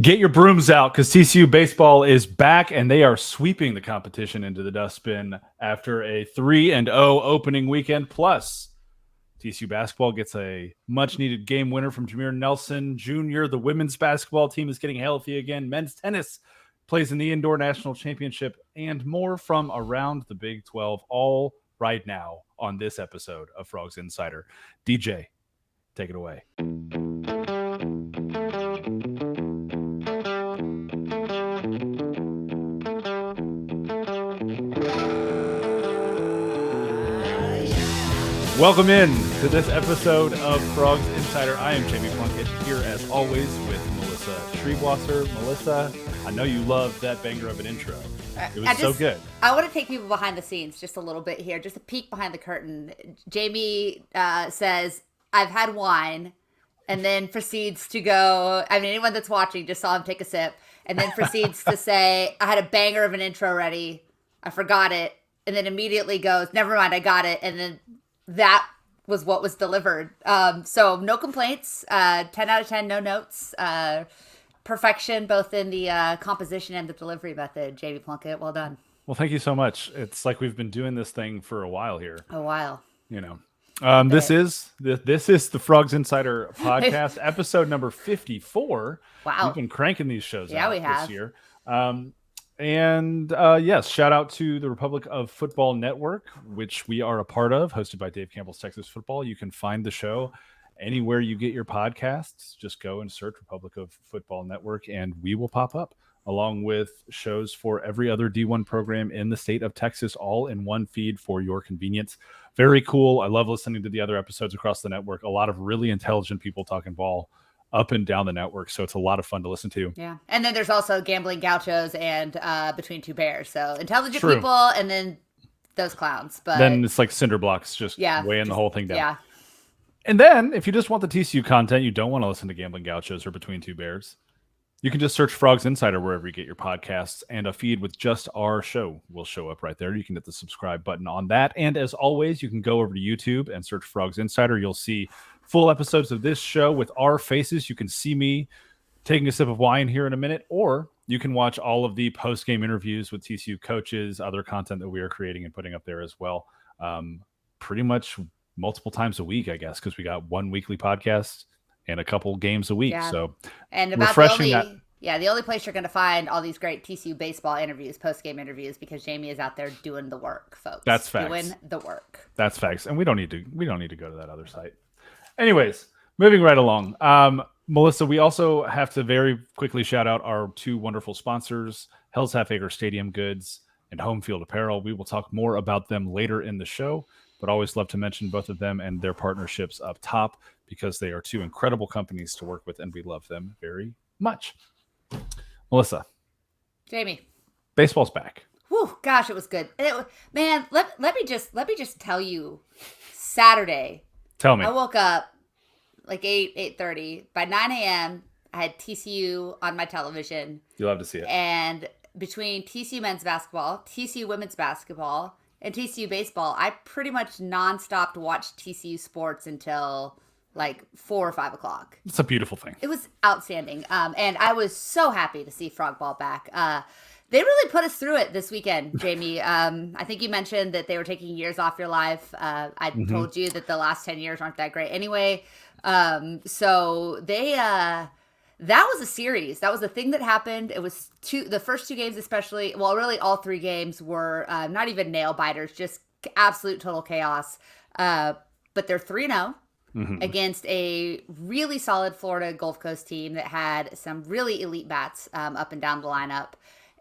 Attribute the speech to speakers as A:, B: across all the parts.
A: Get your brooms out because TCU baseball is back and they are sweeping the competition into the dustbin after a 3-0 opening weekend. Plus, TCU basketball gets a much-needed game winner from Jameer Nelson Jr. The women's basketball team is getting healthy again. Men's tennis plays in the Indoor National Championship and more from around the Big 12, all right now on this episode of Frogs Insider. DJ, take it away. Welcome in to this episode of Frogs Insider. I am Jamie Plunkett here as always with Melissa Schriebwasser. Melissa, I know you loved that banger of an intro. It was so good.
B: I want to take people behind the scenes just a little bit here, just a peek behind the curtain. Jamie says, I've had wine, and then proceeds to go, I mean, anyone that's watching just saw him take a sip, and then proceeds to say, I had a banger of an intro ready. I forgot it. And then immediately goes, never mind, I got it. And then that was what was delivered. So no complaints, 10 out of 10, no notes, perfection, both in the composition and the delivery method. Jamie Plunkett, well done.
A: Well, thank you so much. It's like we've been doing this thing for a while here.
B: A while.
A: You know, this is the Frogs Insider podcast, episode number 54.
B: Wow.
A: We've been cranking these shows out
B: we have.
A: this year. Yes, shout out to the Republic of Football Network, which we are a part of, hosted by Dave Campbell's Texas Football. You can find the show anywhere you get your podcasts. Just go and search Republic of Football Network, and we will pop up, along with shows for every other D1 program in the state of Texas, all in one feed for your convenience. Very cool. I love listening to the other episodes across the network. A lot of really intelligent people talking ball up and down the network, so it's a lot of fun to listen to.
B: Yeah, and then there's also Gambling Gauchos and Between Two Bears, so intelligent
A: True.
B: people, and then those clowns. But
A: then it's like cinder blocks, just weighing the whole thing down.
B: Yeah.
A: And then if you just want the TCU content, you don't want to listen to Gambling Gauchos or Between Two Bears, you can just search Frogs Insider wherever you get your podcasts, and a feed with just our show will show up right there. You can hit the subscribe button on that. And as always, you can go over to YouTube and search Frogs Insider. You'll see full episodes of this show with our faces. You can see me taking a sip of wine here in a minute, or you can watch all of the post-game interviews with TCU coaches, other content that we are creating and putting up there as well. Pretty much multiple times a week, I guess, because we got one weekly podcast and a couple games a week.
B: Yeah.
A: So
B: and about
A: refreshing
B: the only place you're going to find all these great TCU baseball interviews, post-game interviews, because Jamie is out there doing the work, folks.
A: That's facts.
B: Doing the work.
A: That's facts. And we don't need to go to that other site. Anyways, moving right along. Melissa, we also have to very quickly shout out our two wonderful sponsors, Hell's Half Acre Stadium Goods and Homefield Apparel. We will talk more about them later in the show, but always love to mention both of them and their partnerships up top because they are two incredible companies to work with, and we love them very much. Melissa.
B: Jamie.
A: Baseball's back.
B: Whew, gosh, it was good. Man, let me just tell you, Saturday.
A: Tell me.
B: I woke up like 8:30. By 9 a.m., I had TCU on my television.
A: You love to see it.
B: And between TCU men's basketball, TCU women's basketball, and TCU baseball, I pretty much nonstop watched TCU sports until like 4 or 5 o'clock.
A: It's a beautiful thing.
B: It was outstanding. And I was so happy to see Frog Ball back. They really put us through it this weekend, Jamie. I think you mentioned that they were taking years off your life. I told you that the last 10 years aren't that great anyway. So they, that was a series. That was the thing that happened. It was the first two games especially, well, really all three games were not even nail biters, just absolute total chaos. But they're 3-0. Against a really solid Florida Gulf Coast team that had some really elite bats up and down the lineup.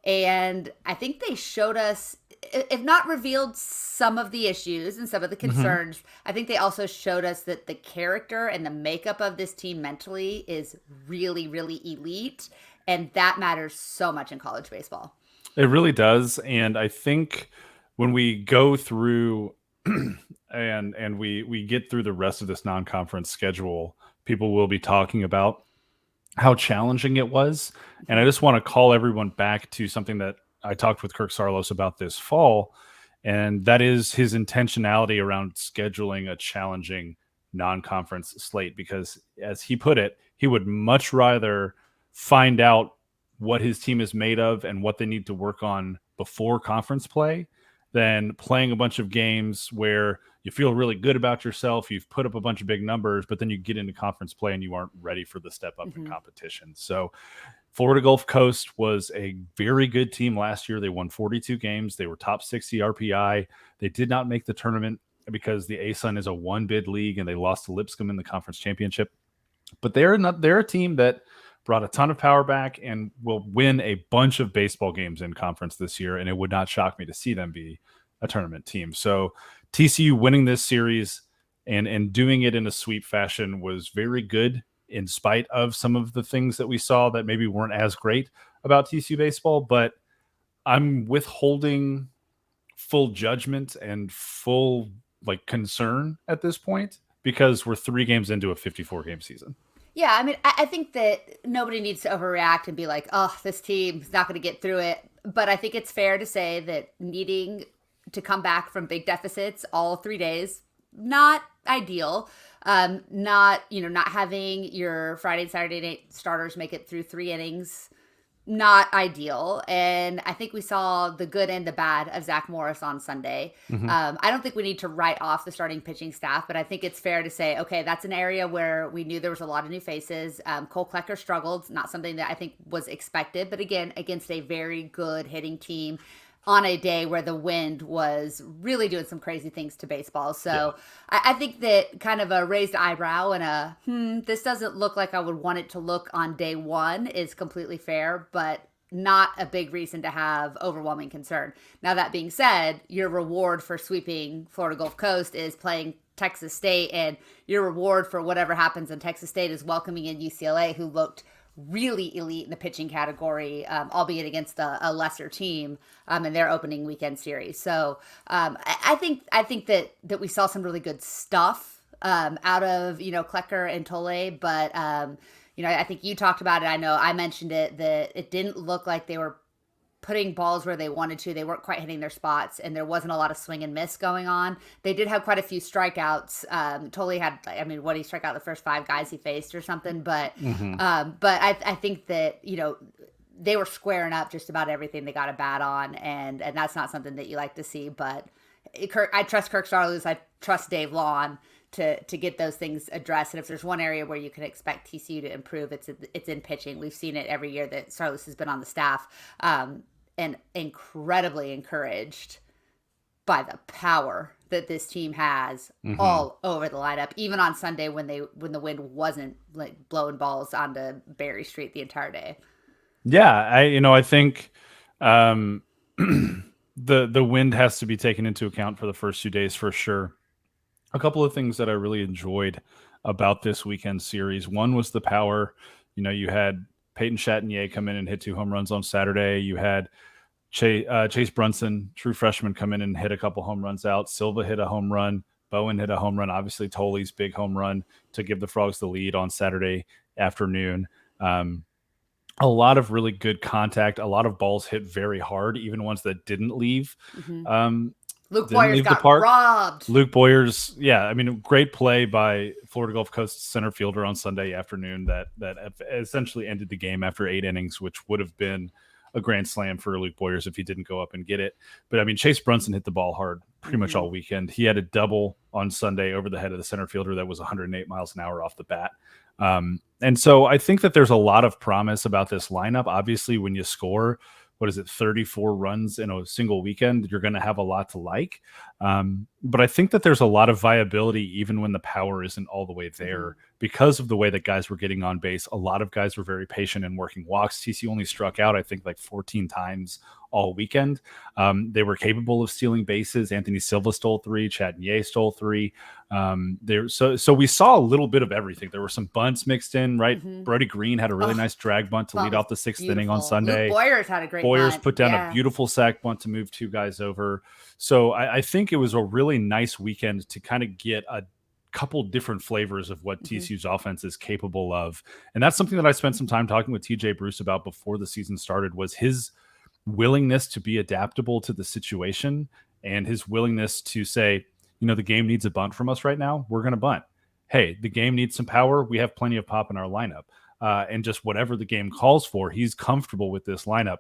B: And I think they showed us, if not revealed some of the issues and some of the concerns, I think they also showed us that the character and the makeup of this team mentally is really, really elite. And that matters so much in college baseball.
A: It really does. And I think when we go through and we get through the rest of this non-conference schedule, people will be talking about how challenging it was. And I just want to call everyone back to something that I talked with Kirk Sarlos about this fall, and that is his intentionality around scheduling a challenging non-conference slate, because as he put it, he would much rather find out what his team is made of and what they need to work on before conference play than playing a bunch of games where you feel really good about yourself. You've put up a bunch of big numbers, but then you get into conference play and you aren't ready for the step up in competition. So Florida Gulf Coast was a very good team last year. They won 42 games. They were top 60 RPI. They did not make the tournament because the ASUN is a one-bid league and they lost to Lipscomb in the conference championship. But they're a team that brought a ton of power back and will win a bunch of baseball games in conference this year, and it would not shock me to see them be a tournament team. So TCU winning this series and doing it in a sweep fashion was very good, in spite of some of the things that we saw that maybe weren't as great about TCU baseball. But I'm withholding full judgment and full concern at this point because we're 3 games into a 54-game season.
B: Yeah, I mean, I think that nobody needs to overreact and be like, oh, this team's not going to get through it. But I think it's fair to say that needing to come back from big deficits all 3 days, not ideal. Not having your Friday and Saturday night starters make it through 3 innings, not ideal. And I think we saw the good and the bad of Zach Morris on Sunday. I don't think we need to write off the starting pitching staff, but I think it's fair to say, okay, that's an area where we knew there was a lot of new faces. Cole Klecker struggled, not something that I think was expected, but again, against a very good hitting team on a day where the wind was really doing some crazy things to baseball. So yeah. I think that kind of a raised eyebrow and this doesn't look like I would want it to look on day one is completely fair, but not a big reason to have overwhelming concern. Now, that being said, your reward for sweeping Florida Gulf Coast is playing Texas State, and your reward for whatever happens in Texas State is welcoming in UCLA, who looked really elite in the pitching category, albeit against a lesser team in their opening weekend series. So I think that we saw some really good stuff out of Klecker and Tolle, but I think you talked about it. I know I mentioned it, that it didn't look like they were putting balls where they wanted to. They weren't quite hitting their spots, and there wasn't a lot of swing and miss going on. They did have quite a few strikeouts. Tolle had, he struck out the first 5 guys he faced or something, but I think that, they were squaring up just about everything they got a bat on, and that's not something that you like to see, but I trust Kirk Saarloos. I trust Dave Lawn to get those things addressed. And if there's one area where you can expect TCU to improve, it's in pitching. We've seen it every year that Saarloos has been on the staff, and incredibly encouraged by the power that this team has all over the lineup, even on Sunday when the wind wasn't blowing balls onto Berry Street the entire day.
A: Yeah, I think the wind has to be taken into account for the first 2 days for sure. A couple of things that I really enjoyed about this weekend series. One was the power. You had Peyton Chatagnier come in and hit 2 home runs on Saturday. You had Chase Brunson, true freshman, come in and hit a couple home runs out. Silva hit a home run. Bowen hit a home run. Obviously, Tolle's big home run to give the Frogs the lead on Saturday afternoon. A lot of really good contact. A lot of balls hit very hard, even ones that didn't leave.
B: Luke Boyers got robbed.
A: Luke Boyers, great play by Florida Gulf Coast center fielder on Sunday afternoon that essentially ended the game after 8 innings, which would have been a grand slam for Luke Boyers if he didn't go up and get it. But Chase Brunson hit the ball hard pretty much all weekend. He had a double on Sunday over the head of the center fielder that was 108 miles an hour off the bat. And so I think that there's a lot of promise about this lineup. Obviously, when you score, 34 runs in a single weekend, you're going to have a lot to like. But I think that there's a lot of viability even when the power isn't all the way there because of the way that guys were getting on base. A lot of guys were very patient and working walks. TCU only struck out, I think, 14 times all weekend. They were capable of stealing bases. Anthony Silva stole 3. Chatagnier stole 3. So we saw a little bit of everything. There were some bunts mixed in, right? Brody Green had a really nice drag bunt to lead off the 6th inning on Sunday.
B: Luke Boyers had a great
A: bunt. Put down a beautiful sac bunt to move 2 guys over. So I think it was a really nice weekend to kind of get a couple different flavors of what TCU's offense is capable of. And that's something that I spent some time talking with TJ Bruce about before the season started, was his willingness to be adaptable to the situation and his willingness to say, the game needs a bunt from us right now. We're going to bunt. Hey, the game needs some power. We have plenty of pop in our lineup. and just whatever the game calls for, he's comfortable with this lineup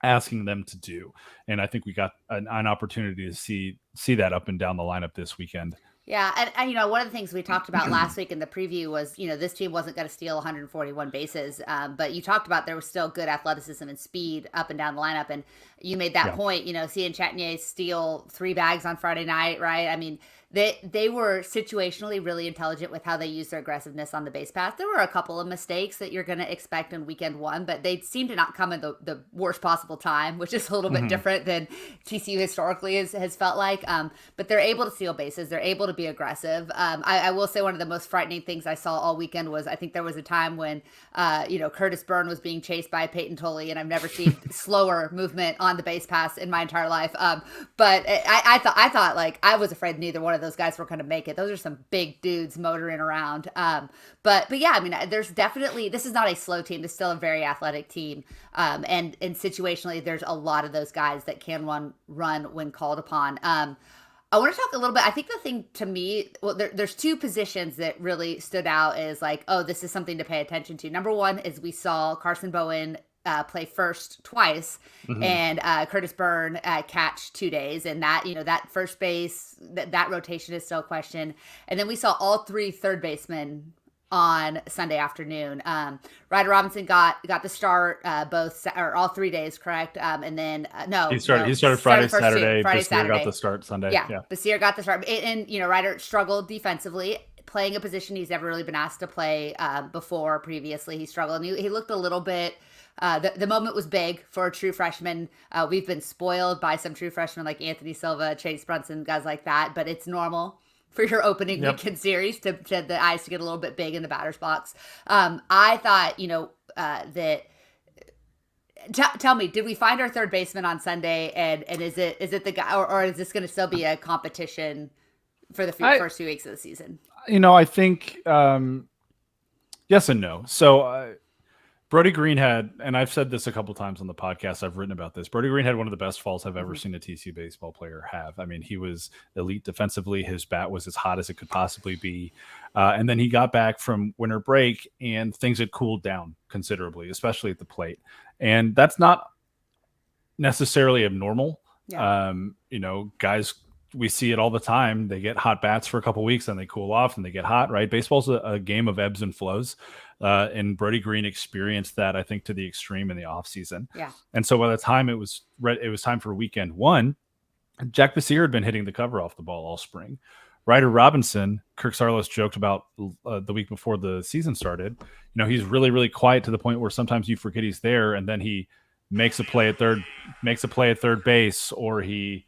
A: asking them to do. And I think we got an opportunity to see that up and down the lineup this weekend.
B: Yeah, and one of the things we talked about last week in the preview was, this team wasn't going to steal 141 bases, but you talked about there was still good athleticism and speed up and down the lineup, and you made that point, seeing Chatagnier steal 3 bags on Friday night, right? I mean, they were situationally really intelligent with how they used their aggressiveness on the base path. There were a couple of mistakes that you're going to expect in weekend 1, but they seem to not come in the worst possible time, which is a little bit different than TCU historically has felt like. But they're able to steal bases. They're able to be aggressive. I will say one of the most frightening things I saw all weekend was I think there was a time when, Curtis Byrne was being chased by Peyton Tolley, and I've never seen slower movement on the base pass in my entire life. But I thought like I was afraid neither one of those guys were going to make it. Those are some big dudes motoring around. But yeah, I mean, there's definitely, this is not a slow team. This is still a very athletic team. And situationally, there's a lot of those guys that can run when called upon. I want to talk a little bit. I think the thing to me, well, there's 2 positions that really stood out as like, oh, this is something to pay attention to. Number 1 is we saw Carson Bowen play first twice, and Curtis Byrne catch 2 days, and that that first base that rotation is still a question. And then we saw all 3 third basemen on Sunday afternoon. Ryder Robinson got the start all 3 days, correct? And then
A: he started Friday, Saturday.
B: Saturday
A: got the start Sunday. Yeah.
B: Basir got the start, and Ryder struggled defensively, playing a position he's never really been asked to play previously. He struggled, and he looked a little bit. The moment was big for a true freshman. We've been spoiled by some true freshmen like Anthony Silva, Chase Brunson, guys like that, but it's normal for your opening weekend series to the eyes to get a little bit big in the batter's box. I thought, that. Tell me, did we find our third baseman on Sunday, and is it the guy, or is this going to still be a competition for the first 2 weeks of the season?
A: I think yes and no. So Brody Green had, and I've said this a couple times on the podcast, I've written about this. Brody Green had one of the best falls I've ever seen a TCU baseball player have. I mean, he was elite defensively. His bat was as hot as it could possibly be. And then he got back from winter break, and things had cooled down considerably, especially at the plate. And that's not necessarily abnormal. Yeah. Guys, we see it all the time. They get hot bats for a couple weeks, and they cool off, and they get hot, right? Baseball's a game of ebbs and flows. And Brody Green experienced that, I think, to the extreme in the offseason.
B: Yeah.
A: And so by the time it was time for weekend 1, Jack Basir had been hitting the cover off the ball all spring. Ryder Robinson, Kirk Saarloos joked about the week before the season started. He's really, really quiet to the point where sometimes you forget he's there, and then he makes a play at third base, or he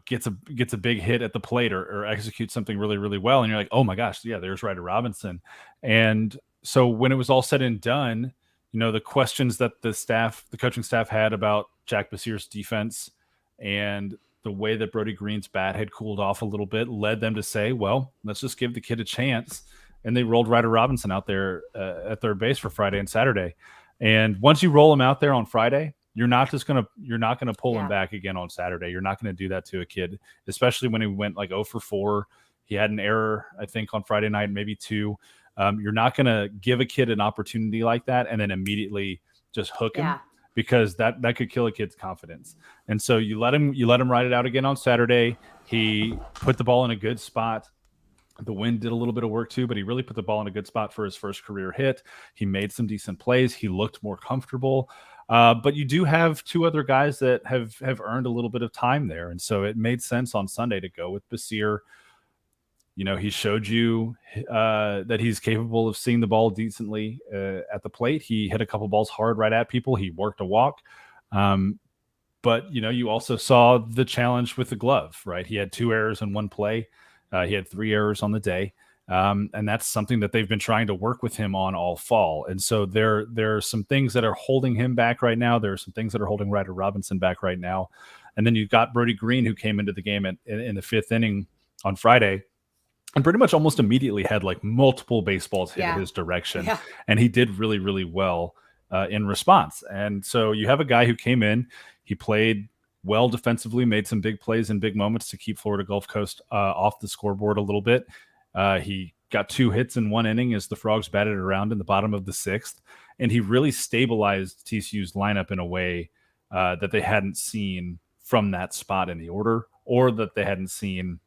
A: gets a big hit at the plate, or executes something really, really well. And you're like, oh my gosh, yeah, there's Ryder Robinson. And so when it was all said and done, the questions that the coaching staff had about Jack Basir's defense and the way that Brody Green's bat had cooled off a little bit led them to say, well, let's just give the kid a chance. And they rolled Ryder Robinson out there at third base for Friday and Saturday. And once you roll him out there on Friday, you're not gonna pull him back again on Saturday. You're not going to do that to a kid, especially when he went like 0 for 4. He had an error, I think, on Friday night, maybe 2. You're not going to give a kid an opportunity like that and then immediately just hook him, because that could kill a kid's confidence. And so you let him ride it out again on Saturday. He put the ball in a good spot. The wind did a little bit of work too, but he really put the ball in a good spot for his first career hit. He made some decent plays. He looked more comfortable. But you do have 2 other guys that have earned a little bit of time there. And so it made sense on Sunday to go with Basir. He showed you that he's capable of seeing the ball decently at the plate. He hit a couple balls hard right at people. He worked a walk. But, you also saw the challenge with the glove, right? He had 2 errors in one play. He had 3 errors on the day. And that's something that they've been trying to work with him on all fall. And so there are some things that are holding him back right now. There are some things that are holding Ryder Robinson back right now. And then you've got Brody Green, who came into the game in the 5th inning on Friday and pretty much almost immediately had like multiple baseballs hit his direction. Yeah. And he did really, really well in response. And so you have a guy who came in, he played well defensively, made some big plays in big moments to keep Florida Gulf Coast off the scoreboard a little bit. He got 2 hits in 1 inning as the Frogs batted around in the bottom of the 6th. And he really stabilized TCU's lineup in a way that they hadn't seen from that spot in the order, or that they hadn't seen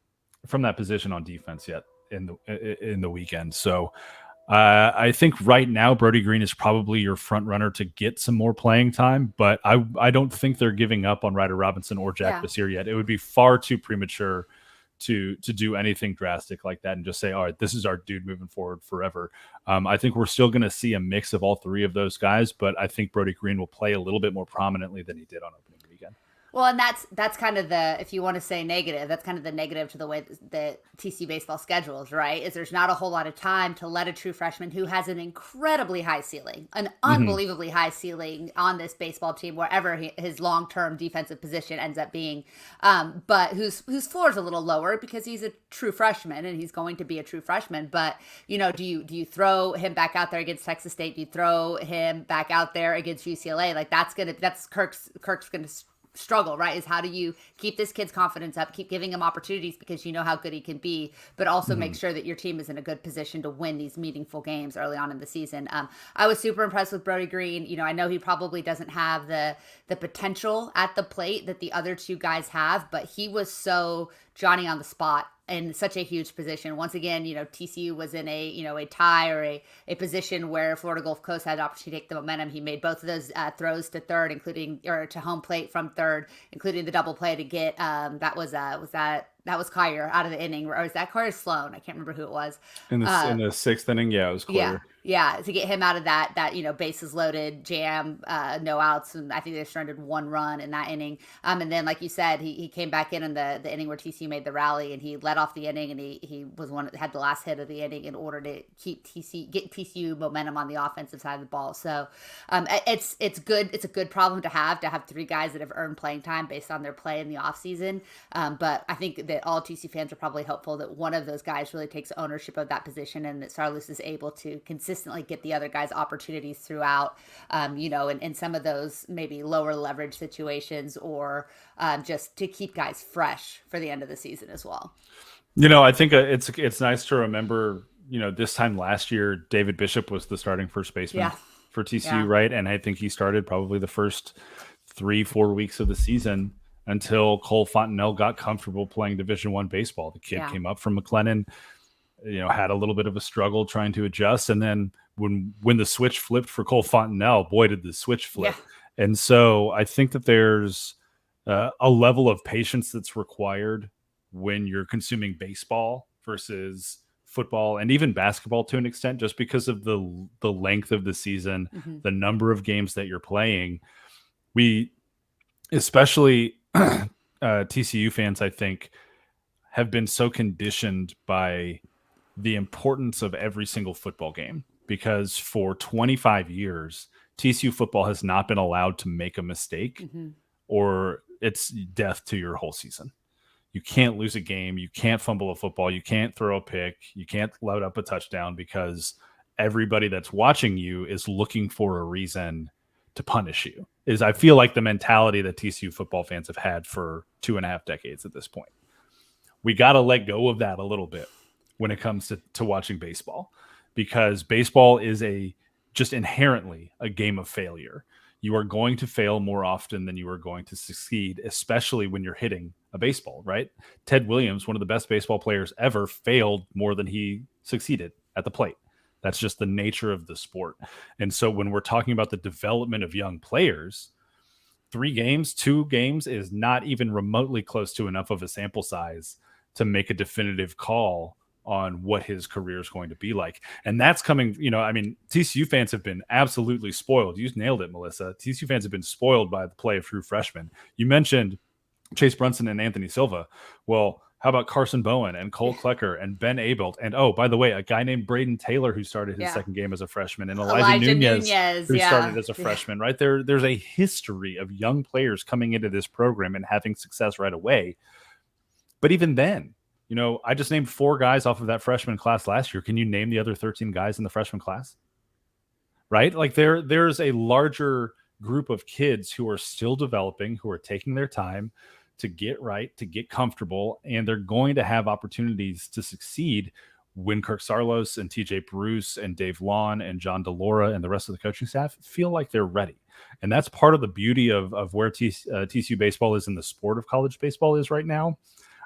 A: from that position on defense yet in the weekend. So I think right now Brody Green is probably your front runner to get some more playing time, but I don't think they're giving up on Ryder Robinson or Jack Basir yet. It would be far too premature to do anything drastic like that and just say, all right, this is our dude moving forward forever. I think we're still going to see a mix of all 3 of those guys, but I think Brody Green will play a little bit more prominently than he did on opening weekend.
B: Well, and that's kind of the, if you want to say negative, that's kind of the negative to the way that TCU baseball schedules, right? Is there's not a whole lot of time to let a true freshman who has an incredibly high ceiling, an unbelievably high ceiling on this baseball team, wherever his long-term defensive position ends up being, but whose floor is a little lower because he's a true freshman and he's going to be a true freshman. But, you know, do you throw him back out there against Texas State? Do you throw him back out there against UCLA? Like that's Kirk's going to struggle, right? Is how do you keep this kid's confidence up, keep giving him opportunities because you know how good he can be, but also make sure that your team is in a good position to win these meaningful games early on in the season. I was super impressed with Brody Green. You know, I know he probably doesn't have the potential at the plate that the other 2 guys have, but he was so Johnny on the spot in such a huge position. Once again, you know, TCU was in a tie or a position where Florida Gulf Coast had the opportunity to take the momentum. He made both of those throws to third, to home plate from third, including the double play to get that was Kyer out of the inning, or was that Kyer Sloan? I can't remember who it was.
A: In the 6th inning, it was Kyer.
B: Yeah, to get him out of that bases loaded jam, no outs, and I think they surrendered 1 run in that inning. And then, like you said, he came back in the inning where TCU made the rally, and he led off the inning, and he was had the last hit of the inning in order to get TCU momentum on the offensive side of the ball. So it's good. It's a good problem to have 3 guys that have earned playing time based on their play in the offseason. But I think that all TCU fans are probably hopeful that one of those guys really takes ownership of that position, and that Sarloos is able to consistently get the other guys opportunities throughout, in some of those maybe lower leverage situations, or just to keep guys fresh for the end of the season as well.
A: You know, I think it's nice to remember, you know, this time last year, David Bishop was the starting first baseman for TCU, right? And I think he started probably the first 3-4 weeks of the season until Cole Fontenelle got comfortable playing Division I baseball. The kid came up from McLennan, you know, had a little bit of a struggle trying to adjust. And then when the switch flipped for Cole Fontenelle, boy, did the switch flip. Yeah. And so I think that there's a level of patience that's required when you're consuming baseball versus football and even basketball to an extent, just because of the length of the season, the number of games that you're playing. We, especially TCU fans, I think, have been so conditioned by the importance of every single football game, because for 25 years, TCU football has not been allowed to make a mistake or it's death to your whole season. You can't lose a game. You can't fumble a football. You can't throw a pick. You can't load up a touchdown, because everybody that's watching you is looking for a reason to punish you. I feel like the mentality that TCU football fans have had for 2.5 decades at this point. We got to let go of that a little bit when it comes to watching baseball, because baseball is just inherently a game of failure. You are going to fail more often than you are going to succeed, especially when you're hitting a baseball, right? Ted Williams, one of the best baseball players ever, failed more than he succeeded at the plate. That's just the nature of the sport. And so when we're talking about the development of young players, 2 games is not even remotely close to enough of a sample size to make a definitive call on what his career is going to be like. And that's coming, TCU fans have been absolutely spoiled. You nailed it, Melissa. TCU fans have been spoiled by the play of true freshmen. You mentioned Chase Brunson and Anthony Silva. Well, how about Carson Bowen and Cole Klecker and Ben Abelt? And, oh, by the way, a guy named Braden Taylor who started his second game as a freshman, and Elijah Nunez who started as a freshman, right? There's a history of young players coming into this program and having success right away. But even then, I just named 4 guys off of that freshman class last year. Can you name the other 13 guys in the freshman class? Right? Like there's a larger group of kids who are still developing, who are taking their time to get right, to get comfortable, and they're going to have opportunities to succeed when Kirk Sarlos and TJ Bruce and Dave Lawn and John DeLora and the rest of the coaching staff feel like they're ready. And that's part of the beauty of where TCU baseball is in the sport of college baseball is right now.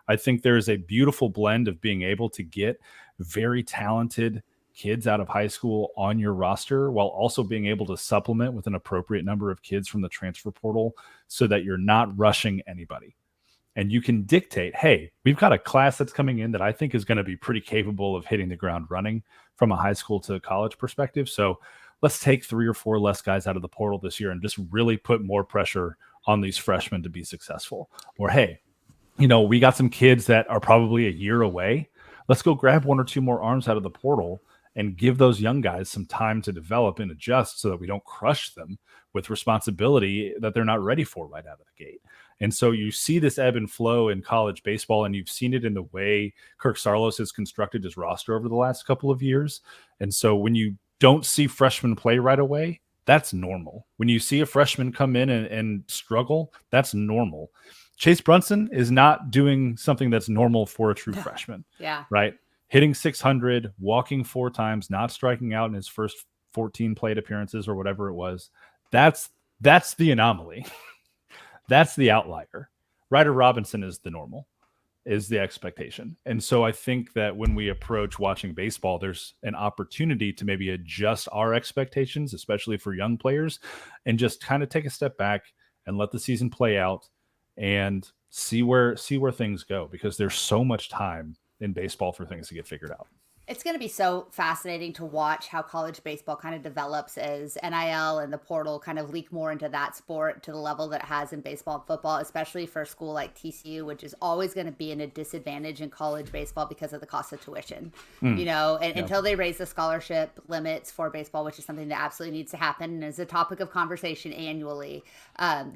A: I think there is a beautiful blend of being able to get very talented kids out of high school on your roster while also being able to supplement with an appropriate number of kids from the transfer portal so that you're not rushing anybody. And you can dictate, hey, we've got a class that's coming in that I think is going to be pretty capable of hitting the ground running from a high school to college perspective. So let's take 3 or 4 less guys out of the portal this year and just really put more pressure on these freshmen to be successful. Or, hey, we got some kids that are probably a year away. Let's go grab 1 or 2 more arms out of the portal and give those young guys some time to develop and adjust so that we don't crush them with responsibility that they're not ready for right out of the gate. And so you see this ebb and flow in college baseball, and you've seen it in the way Kirk Sarlos has constructed his roster over the last couple of years. And so when you don't see freshmen play right away, that's normal. When you see a freshman come in and struggle, that's normal. Chase Brunson is not doing something that's normal for a true freshman.
B: Yeah.
A: Right? Hitting 600, walking 4 times, not striking out in his first 14 plate appearances or whatever it was. That's the anomaly. That's the outlier. Ryder Robinson is the normal, is the expectation. And so I think that when we approach watching baseball, there's an opportunity to maybe adjust our expectations, especially for young players, and just kind of take a step back and let the season play out and see where things go, because there's so much time in baseball for things to get figured out.
B: It's going to be so fascinating to watch how college baseball kind of develops as NIL and the portal kind of leak more into that sport to the level that it has in baseball and football, especially for a school like TCU, which is always going to be in a disadvantage in college baseball because of the cost of tuition, until they raise the scholarship limits for baseball, which is something that absolutely needs to happen and is a topic of conversation annually.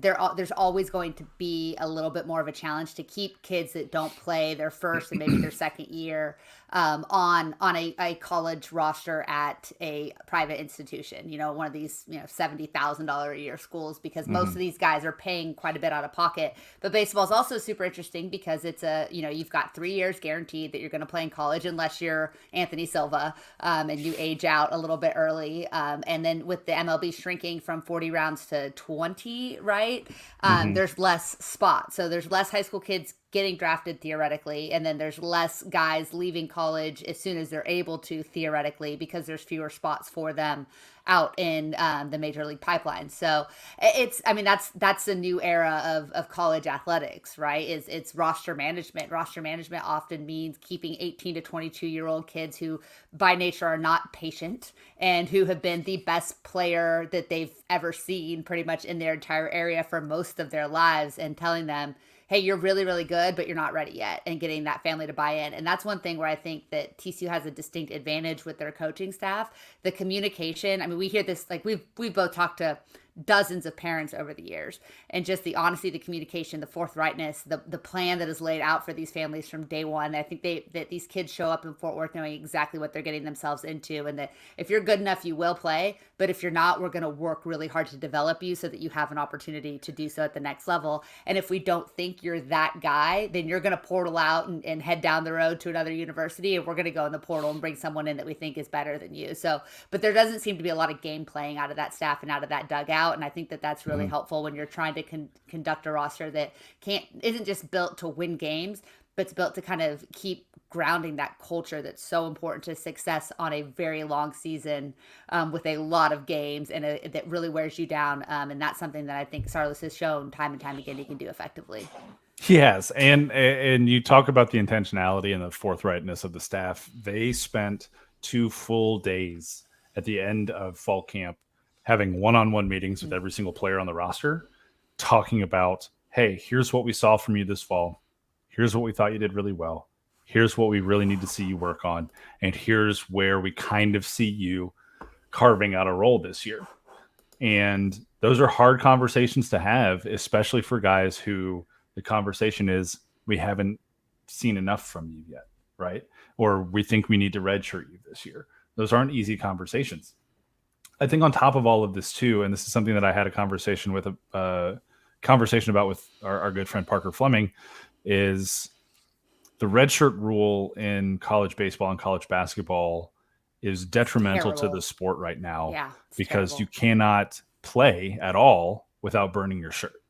B: There's always going to be a little bit more of a challenge to keep kids that don't play their first and maybe their second year on a college roster at a private institution, one of these, $70,000 a year schools, because most of these guys are paying quite a bit out of pocket. But baseball is also super interesting because it's you've got 3 years guaranteed that you're going to play in college unless you're Anthony Silva and you age out a little bit early. And then with the MLB shrinking from 40 rounds to 20, right? There's less spots. So there's less high school kids getting drafted theoretically, and then there's less guys leaving college as soon as they're able to theoretically, because there's fewer spots for them out in the major league pipeline. So that's the new era of college athletics, right? It's roster management. Roster management often means keeping 18 to 22-year-old kids who by nature are not patient and who have been the best player that they've ever seen pretty much in their entire area for most of their lives, and telling them, hey, you're really, really good, but you're not ready yet, and getting that family to buy in. And that's one thing where I think that TCU has a distinct advantage with their coaching staff. The communication, we hear this, like we've both talked to dozens of parents over the years, and just the honesty, the communication, the forthrightness, the plan that is laid out for these families from day one. I think that these kids show up in Fort Worth knowing exactly what they're getting themselves into, and that if you're good enough, you will play, but if you're not, we're going to work really hard to develop you so that you have an opportunity to do so at the next level. And if we don't think you're that guy, then you're going to portal out and head down the road to another university, and we're going to go in the portal and bring someone in that we think is better than you. So, but there doesn't seem to be a lot of game playing out of that staff and out of that dugout. And I think that that's really helpful when you're trying to conduct a roster that isn't just built to win games, but it's built to kind of keep grounding that culture that's so important to success on a very long season with a lot of games, and that really wears you down. And that's something that I think Sarlos has shown time and time again he can do effectively.
A: He has. And you talk about the intentionality and the forthrightness of the staff. They spent 2 full days at the end of fall camp having one-on-one meetings with every single player on the roster, talking about, hey, here's what we saw from you this fall. Here's what we thought you did really well. Here's what we really need to see you work on. And here's where we kind of see you carving out a role this year. And those are hard conversations to have, especially for guys who the conversation is, we haven't seen enough from you yet, right? Or we think we need to redshirt you this year. Those aren't easy conversations. I think on top of all of this too, and this is something that I had a conversation about with our good friend Parker Fleming, is the redshirt rule in college baseball and college basketball is detrimental to the sport right now because you cannot play at all without burning your shirt.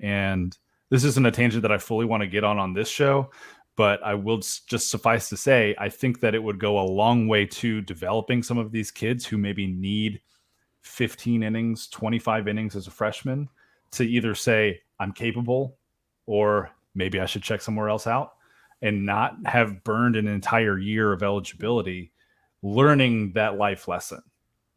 A: And this isn't a tangent that I fully want to get on this show, but I will just suffice to say, I think that it would go a long way to developing some of these kids who maybe need 15 innings, 25 innings as a freshman to either say, I'm capable, or maybe I should check somewhere else out, and not have burned an entire year of eligibility learning that life lesson.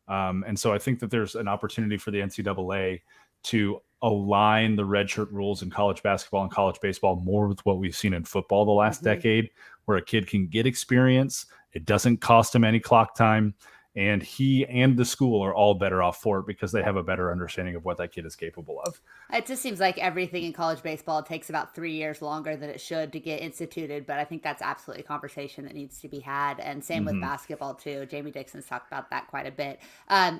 A: And so I think that there's an opportunity for the NCAA to align the redshirt rules in college basketball and college baseball more with what we've seen in football the last decade, where a kid can get experience. It doesn't cost him any clock time. And he and the school are all better off for it because they have a better understanding of what that kid is capable of.
B: It just seems like everything in college baseball takes about 3 years longer than it should to get instituted. But I think that's absolutely a conversation that needs to be had. And same with basketball, too. Jamie Dixon's talked about that quite a bit.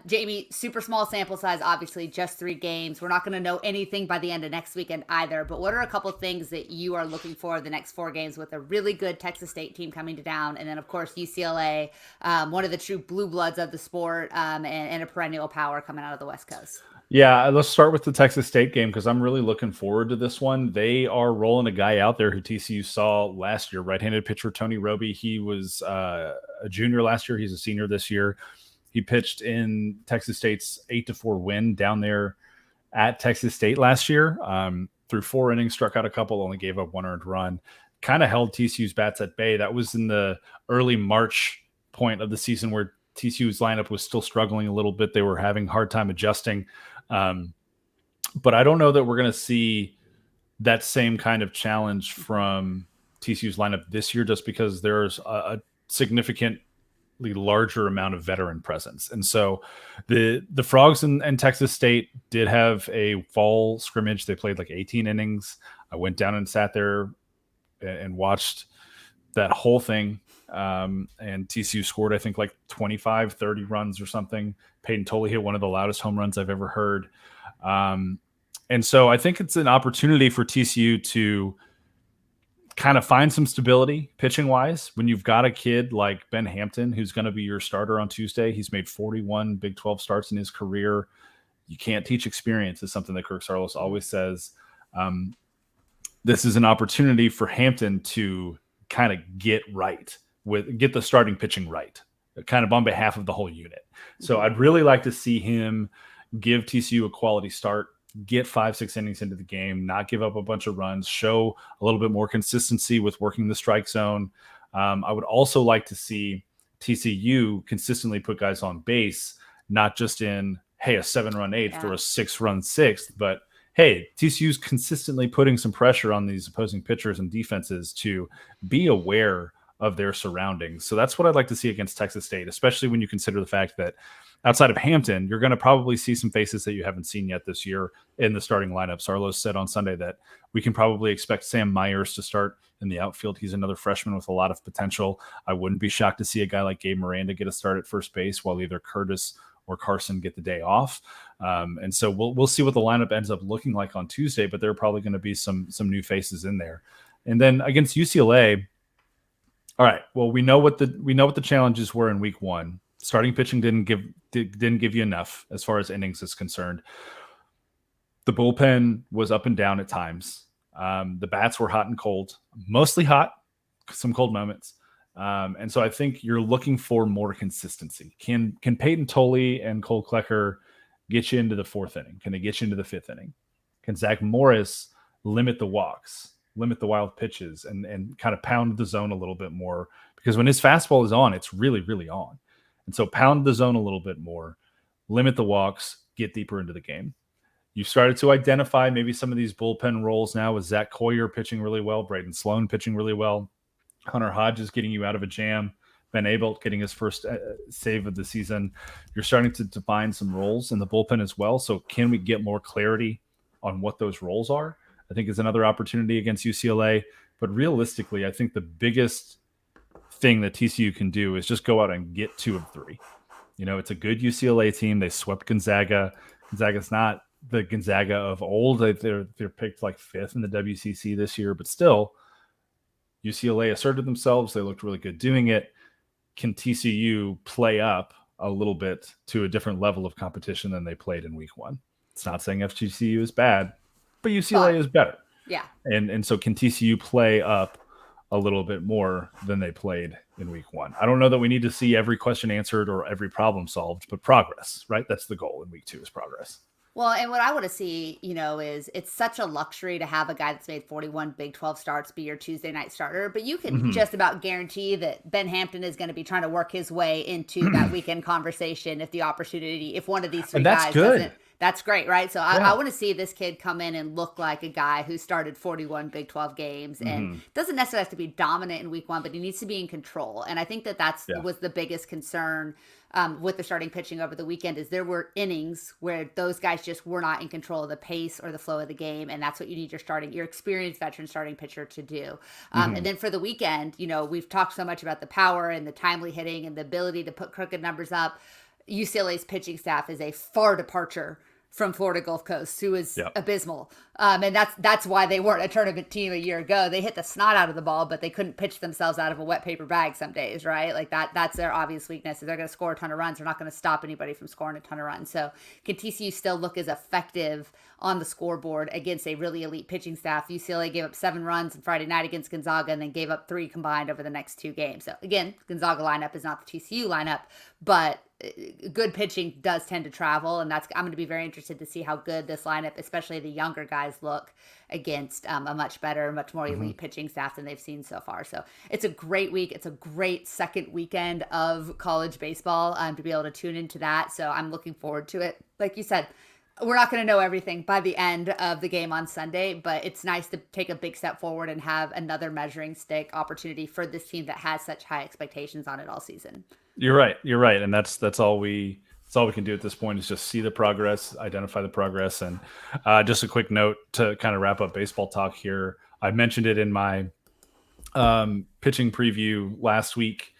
B: Jamie, super small sample size, obviously, just 3 games. We're not going to know anything by the end of next weekend either. But what are a couple things that you are looking for the next 4 games with a really good Texas State team coming to town? And then, of course, UCLA, one of the true blue bloods of the sport, and a perennial power coming out of the West Coast.
A: Yeah, let's start with the Texas State game because I'm really looking forward to this one. They are rolling a guy out there who TCU saw last year, right-handed pitcher Tony Roby. He was a junior last year. He's a senior this year. He pitched in Texas State's 8-4 win down there at Texas State last year. Through 4 innings, struck out a couple, only gave up 1 earned run. Kind of held TCU's bats at bay. That was in the early March point of the season where TCU's lineup was still struggling a little bit. They were having a hard time adjusting. But I don't know that we're going to see that same kind of challenge from TCU's lineup this year, just because there's a significantly larger amount of veteran presence. And so the Frogs and Texas State did have a fall scrimmage. They played like 18 innings. I went down and sat there and watched that whole thing. And TCU scored, I think, like 25, 30 runs or something. Peyton Tolley hit one of the loudest home runs I've ever heard. And so I think it's an opportunity for TCU to kind of find some stability pitching-wise when you've got a kid like Ben Hampton, who's going to be your starter on Tuesday. He's made 41 Big 12 starts in his career. You can't teach experience, is something that Kirk Saarloos always says. This is an opportunity for Hampton to kind of get the starting pitching right, kind of on behalf of the whole unit. So I'd really like to see him give TCU a quality start, get 5-6 innings into the game, not give up a bunch of runs, show a little bit more consistency with working the strike zone. I would also like to see TCU consistently put guys on base, not just in, hey, a 7-run 8th or a 6-run 6th, but hey, TCU's consistently putting some pressure on these opposing pitchers and defenses to be aware of their surroundings. So that's what I'd like to see against Texas State, especially when you consider the fact that outside of Hampton, you're going to probably see some faces that you haven't seen yet this year in the starting lineup. Saarloos said on Sunday that we can probably expect Sam Myers to start in the outfield. He's another freshman with a lot of potential. I wouldn't be shocked to see a guy like Gabe Miranda get a start at first base while either Curtis or Carson get the day off. And so we'll see what the lineup ends up looking like on Tuesday, but there are probably going to be some new faces in there. And then against UCLA, all right, well, we know what the challenges were in week 1. Starting pitching didn't give you enough as far as innings is concerned. The bullpen was up and down at times. The bats were hot and cold, mostly hot, some cold moments. And so I think you're looking for more consistency. Can Peyton Tolley and Cole Klecker get you into the 4th inning? Can they get you into the 5th inning? Can Zach Morris limit the walks, limit the wild pitches, and kind of pound the zone a little bit more? Because when his fastball is on, it's really, really on. And so pound the zone a little bit more, limit the walks, get deeper into the game. You've started to identify maybe some of these bullpen roles now with Zach Coyer pitching really well, Braden Sloan pitching really well, Hunter Hodges getting you out of a jam, Ben Abelt getting his first save of the season. You're starting to define some roles in the bullpen as well. So can we get more clarity on what those roles are? I think is another opportunity against UCLA. But realistically, I think the biggest thing that TCU can do is just go out and get 2 of 3. You know, it's a good UCLA team. They swept Gonzaga. Gonzaga's not the Gonzaga of old. They're picked like 5th in the WCC this year, but still, UCLA asserted themselves. They looked really good doing it. Can TCU play up a little bit to a different level of competition than they played in week 1? It's not saying FGCU is bad, but UCLA is better.
B: Yeah.
A: And so can TCU play up a little bit more than they played in week 1? I don't know that we need to see every question answered or every problem solved, but progress, right? That's the goal in week 2 is progress.
B: Well, and what I want to see, is it's such a luxury to have a guy that's made 41 Big 12 starts be your Tuesday night starter, but you can just about guarantee that Ben Hampton is going to be trying to work his way into that weekend conversation if one of these three guys doesn't. That's great, right? So I want to see this kid come in and look like a guy who started 41 Big 12 games and doesn't necessarily have to be dominant in week 1, but he needs to be in control. And I think that was the biggest concern with the starting pitching over the weekend is there were innings where those guys just were not in control of the pace or the flow of the game. And that's what you need your experienced veteran starting pitcher to do. And then for the weekend, we've talked so much about the power and the timely hitting and the ability to put crooked numbers up. UCLA's pitching staff is a far departure from Florida Gulf Coast, who is abysmal. And that's why they weren't a tournament team a year ago. They hit the snot out of the ball, but they couldn't pitch themselves out of a wet paper bag some days, right? Like that's their obvious weakness. If they're going to score a ton of runs, they're not going to stop anybody from scoring a ton of runs. So can TCU still look as effective on the scoreboard against a really elite pitching staff? UCLA gave up 7 runs on Friday night against Gonzaga and then gave up 3 combined over the next 2 games. So again, Gonzaga lineup is not the TCU lineup, but good pitching does tend to travel, and I'm going to be very interested to see how good this lineup, especially the younger guys, look against a much better, much more elite pitching staff than they've seen so far. So it's a great week. It's a great second weekend of college baseball to be able to tune into that. So I'm looking forward to it. Like you said, we're not going to know everything by the end of the game on Sunday, but it's nice to take a big step forward and have another measuring stick opportunity for this team that has such high expectations on it all season.
A: You're right. And that's all we can do at this point is just see the progress, identify the progress. And just a quick note to kind of wrap up baseball talk here. I mentioned it in my pitching preview last week.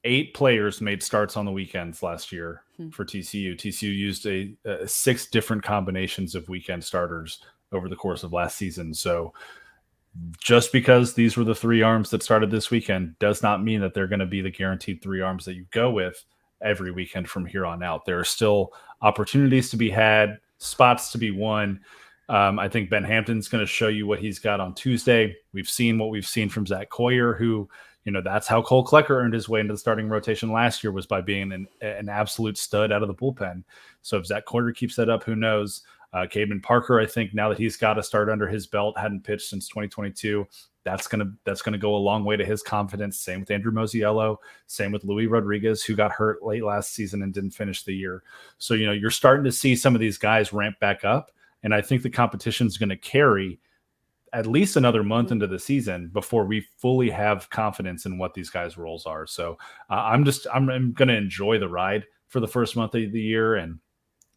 A: 8 players made starts on the weekends last year for TCU. TCU used 6 different combinations of weekend starters over the course of last season. So just because these were the 3 arms that started this weekend does not mean that they're going to be the guaranteed 3 arms that you go with every weekend from here on out. There are still opportunities to be had, spots to be won. I think Ben Hampton's going to show you what he's got on Tuesday. We've seen what we've seen from Zach Coyer, who, that's how Cole Klecker earned his way into the starting rotation last year, was by being an absolute stud out of the bullpen. So if Zach Coyer keeps that up, who knows? Caden Parker, I think now that he's got a start under his belt, hadn't pitched since 2022. That's gonna go a long way to his confidence. Same with Andrew Mosiello. Same with Luis Rodriguez, who got hurt late last season and didn't finish the year. So you're starting to see some of these guys ramp back up, and I think the competition is going to carry at least another month into the season before we fully have confidence in what these guys' roles are. So I'm going to enjoy the ride for the first month of the year, and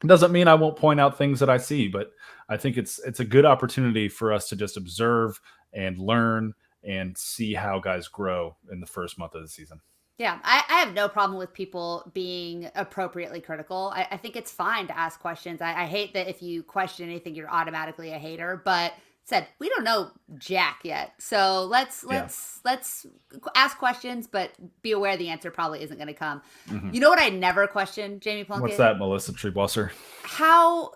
A: it doesn't mean I won't point out things that I see, but I think it's a good opportunity for us to just observe and learn and see how guys grow in the first month of the season.
B: Yeah, I have no problem with people being appropriately critical. I think it's fine to ask questions. I hate that if you question anything, you're automatically a hater, but we don't know jack yet. So let's ask questions, but be aware the answer probably isn't going to come. You know what I never question, Jamie Plunkett?
A: What's that, Melissa Treebwasser?
B: How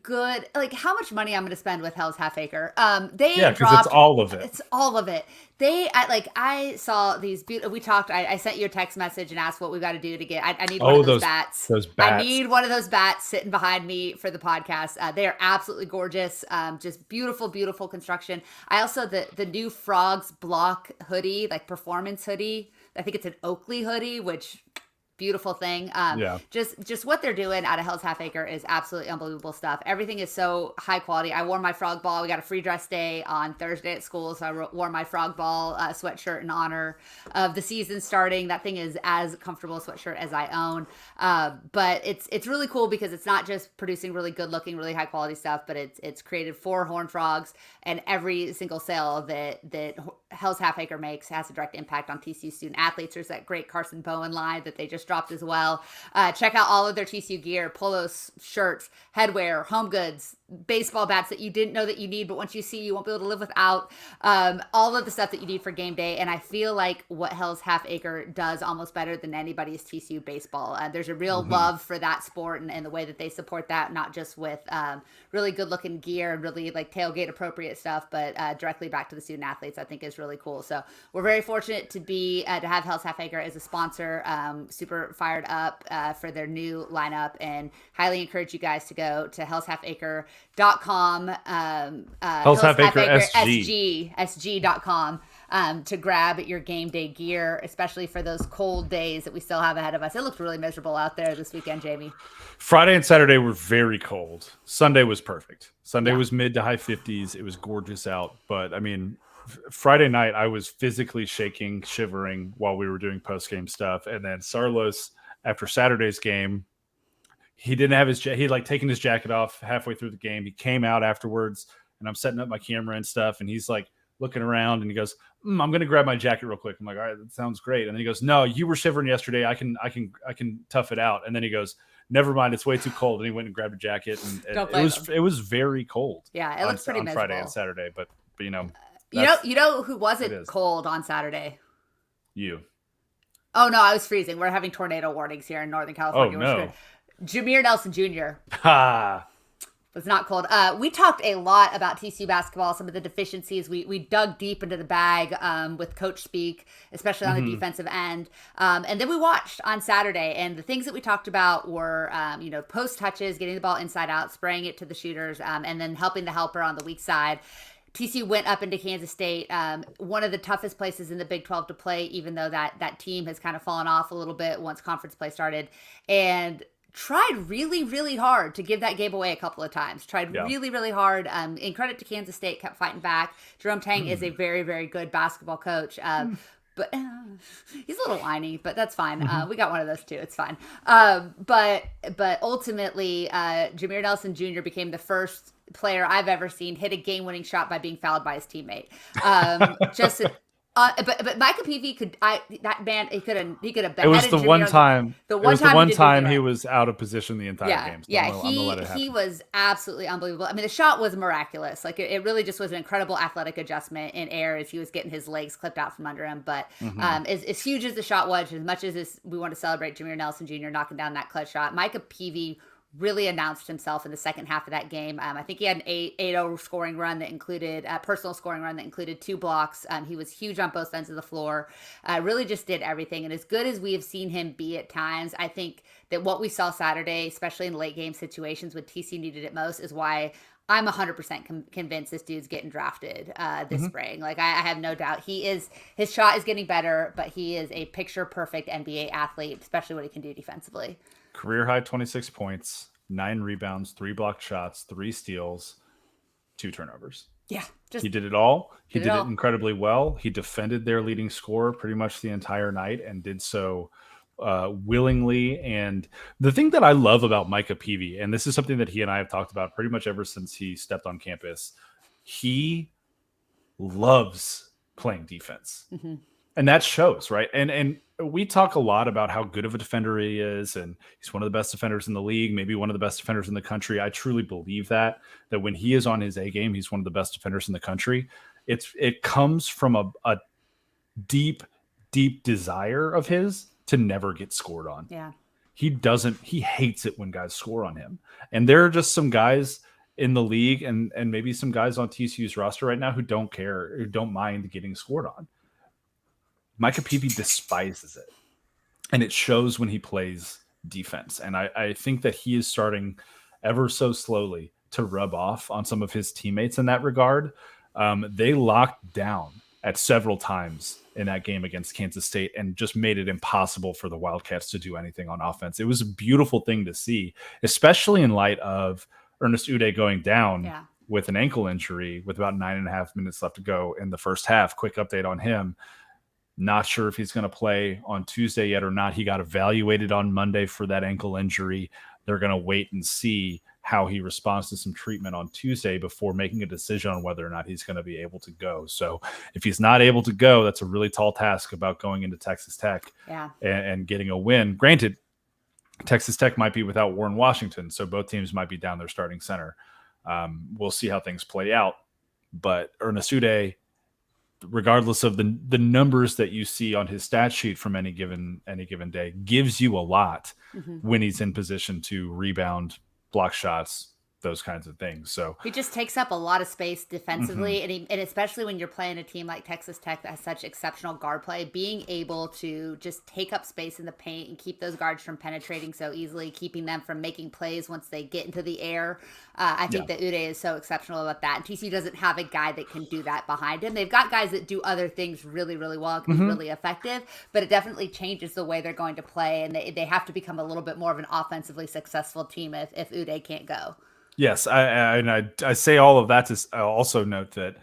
B: good, like how much money I'm going to spend with Hell's Half Acre.
A: Because it's all of it.
B: It's all of it. I saw these we talked, I sent you a text message and asked what we got to do to get, I need one of those bats.
A: Those bats.
B: I need one of those bats sitting behind me for the podcast. They are absolutely gorgeous. Just beautiful, beautiful construction. I also, the new Frogs block hoodie, like performance hoodie. I think it's an Oakley hoodie, which beautiful thing. Just what they're doing out of Hell's Half Acre is absolutely unbelievable stuff. Everything is so high quality. I wore my frog ball. We got a free dress day on Thursday at school, so I wore my frog ball sweatshirt in honor of the season starting. That thing is as comfortable a sweatshirt as I own. But it's really cool because it's not just producing really good looking, really high quality stuff, but it's created for Horned Frogs, and every single sale that Hell's Half Acre makes has a direct impact on TCU student athletes. There's that great Carson Bowen line that they just just dropped as well. Check out all of their TCU gear, polos, shirts, headwear, home goods, baseball bats that you didn't know that you need, but once you see, you won't be able to live without. All of the stuff that you need for game day. And I feel like what Hell's Half Acre does almost better than anybody's TCU baseball. There's a real love for that sport and the way that they support that, not just with really good looking gear and really like tailgate appropriate stuff, but directly back to the student athletes, I think is really cool. So we're very fortunate to be to have Hell's Half Acre as a sponsor. Super fired up for their new lineup, and highly encourage you guys to go to hellshalfacre.com,
A: Hell's Half Acre
B: SG.com, to grab your game day gear, especially for those cold days that we still have ahead of us. It looked really miserable out there this weekend, Jamie.
A: Friday and Saturday were very cold. Sunday was perfect. Sunday was mid to high 50s. It was gorgeous out. But I mean, Friday night, I was physically shaking, shivering while we were doing post-game stuff. And then Sarlos, after Saturday's game, he didn't have he'd like taken his jacket off halfway through the game. He came out afterwards, and I'm setting up my camera and stuff. And he's like looking around, and he goes, I'm going to grab my jacket real quick. I'm like, all right, that sounds great. And then he goes, no, you were shivering yesterday. I can tough it out. And then he goes, never mind, it's way too cold. And he went and grabbed a jacket, and it was very cold.
B: Yeah, it looks pretty
A: on
B: miserable.
A: Friday and Saturday, but you know.
B: You know who wasn't cold on Saturday?
A: You.
B: Oh no, I was freezing. We're having tornado warnings here in Northern California.
A: Oh no.
B: Jameer Nelson Jr.
A: Ha.
B: was not cold. We talked a lot about TCU basketball, some of the deficiencies. We dug deep into the bag with coach speak, especially on the defensive end. And then we watched on Saturday, and the things that we talked about were, post touches, getting the ball inside out, spraying it to the shooters, and then helping the helper on the weak side. TCU went up into Kansas State, one of the toughest places in the Big 12 to play, even though that team has kind of fallen off a little bit once conference play started, and tried really, really hard to give that game away a couple of times. Really, really hard. In credit to Kansas State, kept fighting back. Jerome Tang is a very, very good basketball coach. But he's a little whiny, but that's fine. We got one of those too. It's fine. But ultimately, Jameer Nelson Jr. became the first player I've ever seen hit a game-winning shot by being fouled by his teammate. But Micah Peavy he could have.
A: It was the one time. The one time he was out of position the entire game. So
B: he was absolutely unbelievable. I mean, the shot was miraculous. Like it really just was an incredible athletic adjustment in air as he was getting his legs clipped out from under him. But as huge as the shot was, as much as we want to celebrate Jameer Nelson Jr. knocking down that clutch shot, Micah Peavy really announced himself in the second half of that game. I think he had an 8-0 scoring run that included personal scoring run that included 2 blocks. He was huge on both ends of the floor. Really just did everything. And as good as we have seen him be at times, I think that what we saw Saturday, especially in late game situations when TC needed it most, is why I'm 100% convinced this dude's getting drafted this spring. Like I have no doubt his shot is getting better, but he is a picture perfect NBA athlete, especially what he can do defensively.
A: Career high 26 points, 9 rebounds, 3 blocked shots, 3 steals, 2 turnovers.
B: Yeah.
A: He did it all. He did it incredibly well. He defended their leading scorer pretty much the entire night and did so willingly. And the thing that I love about Micah Peavy, and this is something that he and I have talked about pretty much ever since he stepped on campus, he loves playing defense. And that shows, right? And we talk a lot about how good of a defender he is, and he's one of the best defenders in the league, maybe one of the best defenders in the country. I truly believe that when he is on his A game, he's one of the best defenders in the country. It comes from a deep, deep desire of his to never get scored on.
B: Yeah.
A: He hates it when guys score on him. And there are just some guys in the league and maybe some guys on TCU's roster right now who don't care, who don't mind getting scored on. Micah Peavy despises it, and it shows when he plays defense. And I think that he is starting ever so slowly to rub off on some of his teammates in that regard. They locked down at several times in that game against Kansas State and just made it impossible for the Wildcats to do anything on offense. It was a beautiful thing to see, especially in light of Ernest Udeh going down with an ankle injury with about 9.5 minutes left to go in the first half. Quick update on him. Not sure if he's going to play on Tuesday yet or not. He got evaluated on Monday for that ankle injury. They're going to wait and see how he responds to some treatment on Tuesday before making a decision on whether or not he's going to be able to go. So if he's not able to go, that's a really tall task about going into Texas Tech and getting a win. Granted, Texas Tech might be without Warren Washington, so both teams might be down their starting center. We'll see how things play out. But Ernest Udeh, regardless of the numbers that you see on his stat sheet from any given day, gives you a lot when he's in position to rebound, block shots, those kinds of things. So
B: he just takes up a lot of space defensively, and especially when you're playing a team like Texas Tech that has such exceptional guard play, being able to just take up space in the paint and keep those guards from penetrating so easily, keeping them from making plays once they get into the air. I think that Udeh is so exceptional about that. And TCU doesn't have a guy that can do that behind him. They've got guys that do other things really, really well and can be really effective, but it definitely changes the way they're going to play, and they have to become a little bit more of an offensively successful team if Udeh can't go.
A: Yes, I say all of that to also note that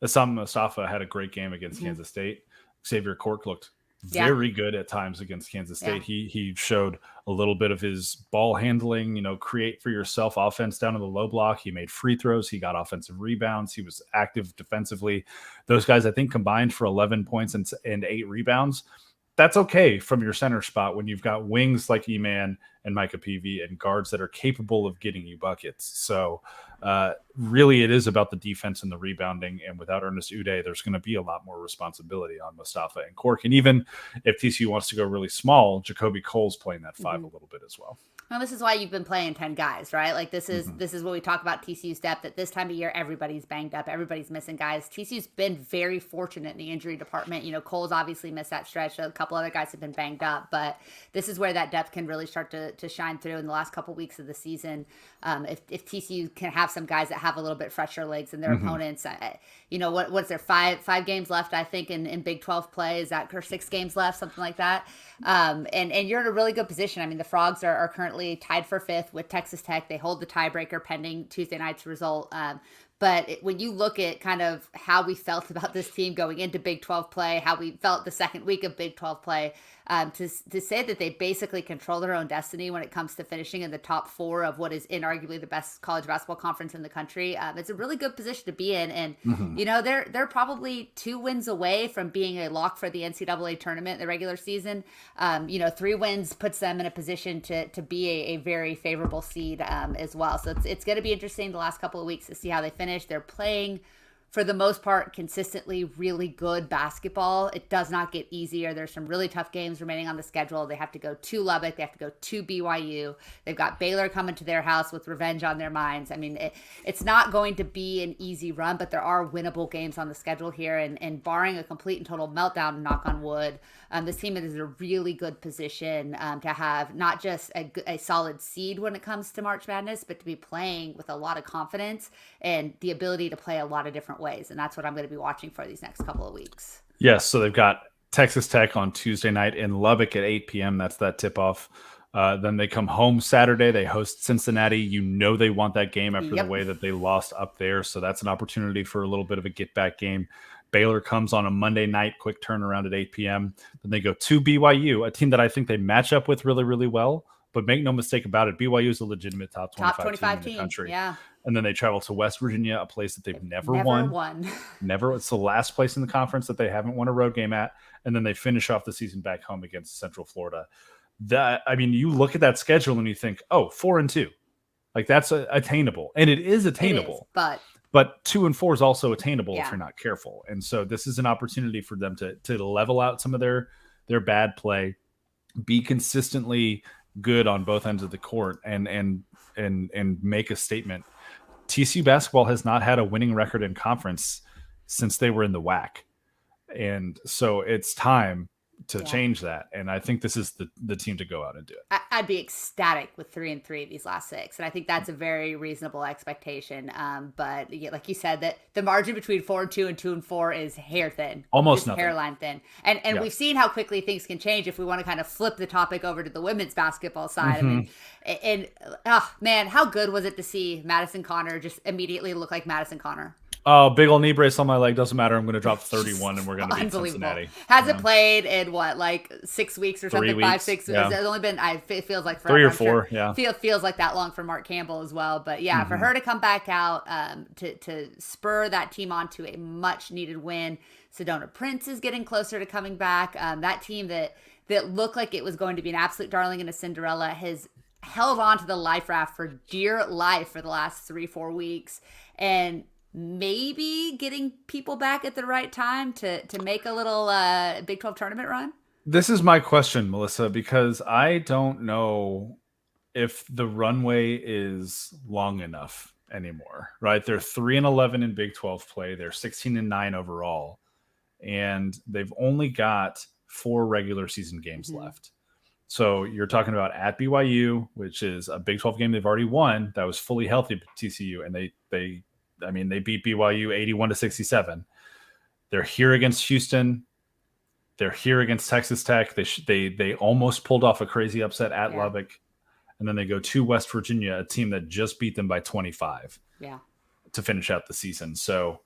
A: Assam Mustafa had a great game against Kansas State. Xavier Cork looked very good at times against Kansas State. He showed a little bit of his ball handling, create for yourself offense down in the low block. He made free throws. He got offensive rebounds. He was active defensively. Those guys, I think, combined for 11 points and 8 rebounds. That's okay from your center spot when you've got wings like E-Man and Micah Peavy and guards that are capable of getting you buckets. So really it is about the defense and the rebounding. And without Ernest Udeh, there's going to be a lot more responsibility on Mustafa and Cork. And even if TCU wants to go really small, Jacoby Cole's playing that 5 a little bit as well.
B: Well, this is why you've been playing 10 guys, right? Like this is what we talk about TCU's depth. At this time of year, everybody's banged up. Everybody's missing guys. TCU's been very fortunate in the injury department. Cole's obviously missed that stretch. A couple other guys have been banged up, but this is where that depth can really start to shine through in the last couple weeks of the season. If TCU can have some guys that have a little bit fresher legs than their opponents, what's there, five games left, I think, in Big 12 play? Is that or 6 games left, something like that? And you're in a really good position. I mean, the Frogs are currently tied for 5th with Texas Tech. They hold the tiebreaker pending Tuesday night's result. But when you look at kind of how we felt about this team going into Big 12 play, how we felt the second week of Big 12 play, to say that they basically control their own destiny when it comes to finishing in the top 4 of what is inarguably the best college basketball conference in the country, it's a really good position to be in. And, they're probably 2 wins away from being a lock for the NCAA tournament in the regular season. 3 wins puts them in a position to be a very favorable seed as well. So it's going to be interesting the last couple of weeks to see how they finish. They're playing, for the most part, consistently really good basketball. It does not get easier. There's some really tough games remaining on the schedule. They have to go to Lubbock. They have to go to BYU. They've got Baylor coming to their house with revenge on their minds. I mean, it's not going to be an easy run, but there are winnable games on the schedule here. And barring a complete and total meltdown, knock on wood, this team is in a really good position to have not just a solid seed when it comes to March Madness, but to be playing with a lot of confidence and the ability to play a lot of different ways. And that's what I'm going to be watching for these next couple of weeks.
A: Yes. So they've got Texas Tech on Tuesday night in Lubbock at 8 p.m. That's that tip-off. Then they come home Saturday. They host Cincinnati. They want that game after the way that they lost up there. So that's an opportunity for a little bit of a get-back game. Baylor comes on a Monday night, quick turnaround at 8 p.m. Then they go to BYU, a team that I think they match up with really, really well. But make no mistake about it, BYU is a legitimate top 25 team in the country.
B: Yeah.
A: And then they travel to West Virginia, a place that they've never won. Never. It's the last place in the conference that they haven't won a road game at. And then they finish off the season back home against Central Florida. You look at that schedule and you think, 4-2. Like, that's attainable. And it is attainable.
B: It is,
A: but 2 and 4 is also attainable if you're not careful. And so this is an opportunity for them to level out some of their bad play, be consistently good on both ends of the court, and make a statement. TCU basketball has not had a winning record in conference since they were in the WAC. And so it's time to change that. And I think this is the team to go out and do it.
B: I'd be ecstatic with 3-3 these last 6. And I think that's a very reasonable expectation. But like you said, that the margin between 4-2 and 2-4 is hair thin.
A: Almost nothing.
B: Hairline thin. And we've seen how quickly things can change if we want to kind of flip the topic over to the women's basketball side. I mean, and man, how good was it to see Madison Connor just immediately look like Madison Connor?
A: Oh, big old knee brace on my leg. Doesn't matter. I'm going to drop 31 and we're going to beat
B: Unbelievable.
A: Cincinnati.
B: Hasn't played in what, like 6 weeks or
A: 3
B: something?
A: weeks.
B: 5, 6.
A: Yeah.
B: It's only been, it feels like forever.
A: 3 or
B: I'm
A: 4.
B: Sure.
A: Yeah.
B: Feels like that long for Mark Campbell as well. But yeah, for her to come back out to spur that team on to a much needed win. Sedona Prince is getting closer to coming back. That team that looked like it was going to be an absolute darling and a Cinderella has held on to the life raft for dear life for the last 3-4 weeks. And maybe getting people back at the right time to make a little Big 12 tournament run?
A: This is my question, Melissa, because I don't know if the runway is long enough anymore, right? They're 3-11 in Big 12 play. They're 16-9 overall, and they've only got 4 regular season games left. So you're talking about at BYU, which is a Big 12 game they've already won. That was fully healthy TCU, and they beat BYU 81-67. They're here against Houston. They're here against Texas Tech. They almost pulled off a crazy upset at Lubbock, and then they go to West Virginia, a team that just beat them by 25. To finish out the season. So,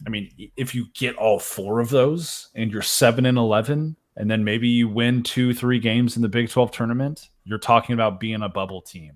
A: I mean, if you get all 4 of those and you're 7-11, and then maybe you win 2-3 games in the Big 12 tournament, you're talking about being a bubble team.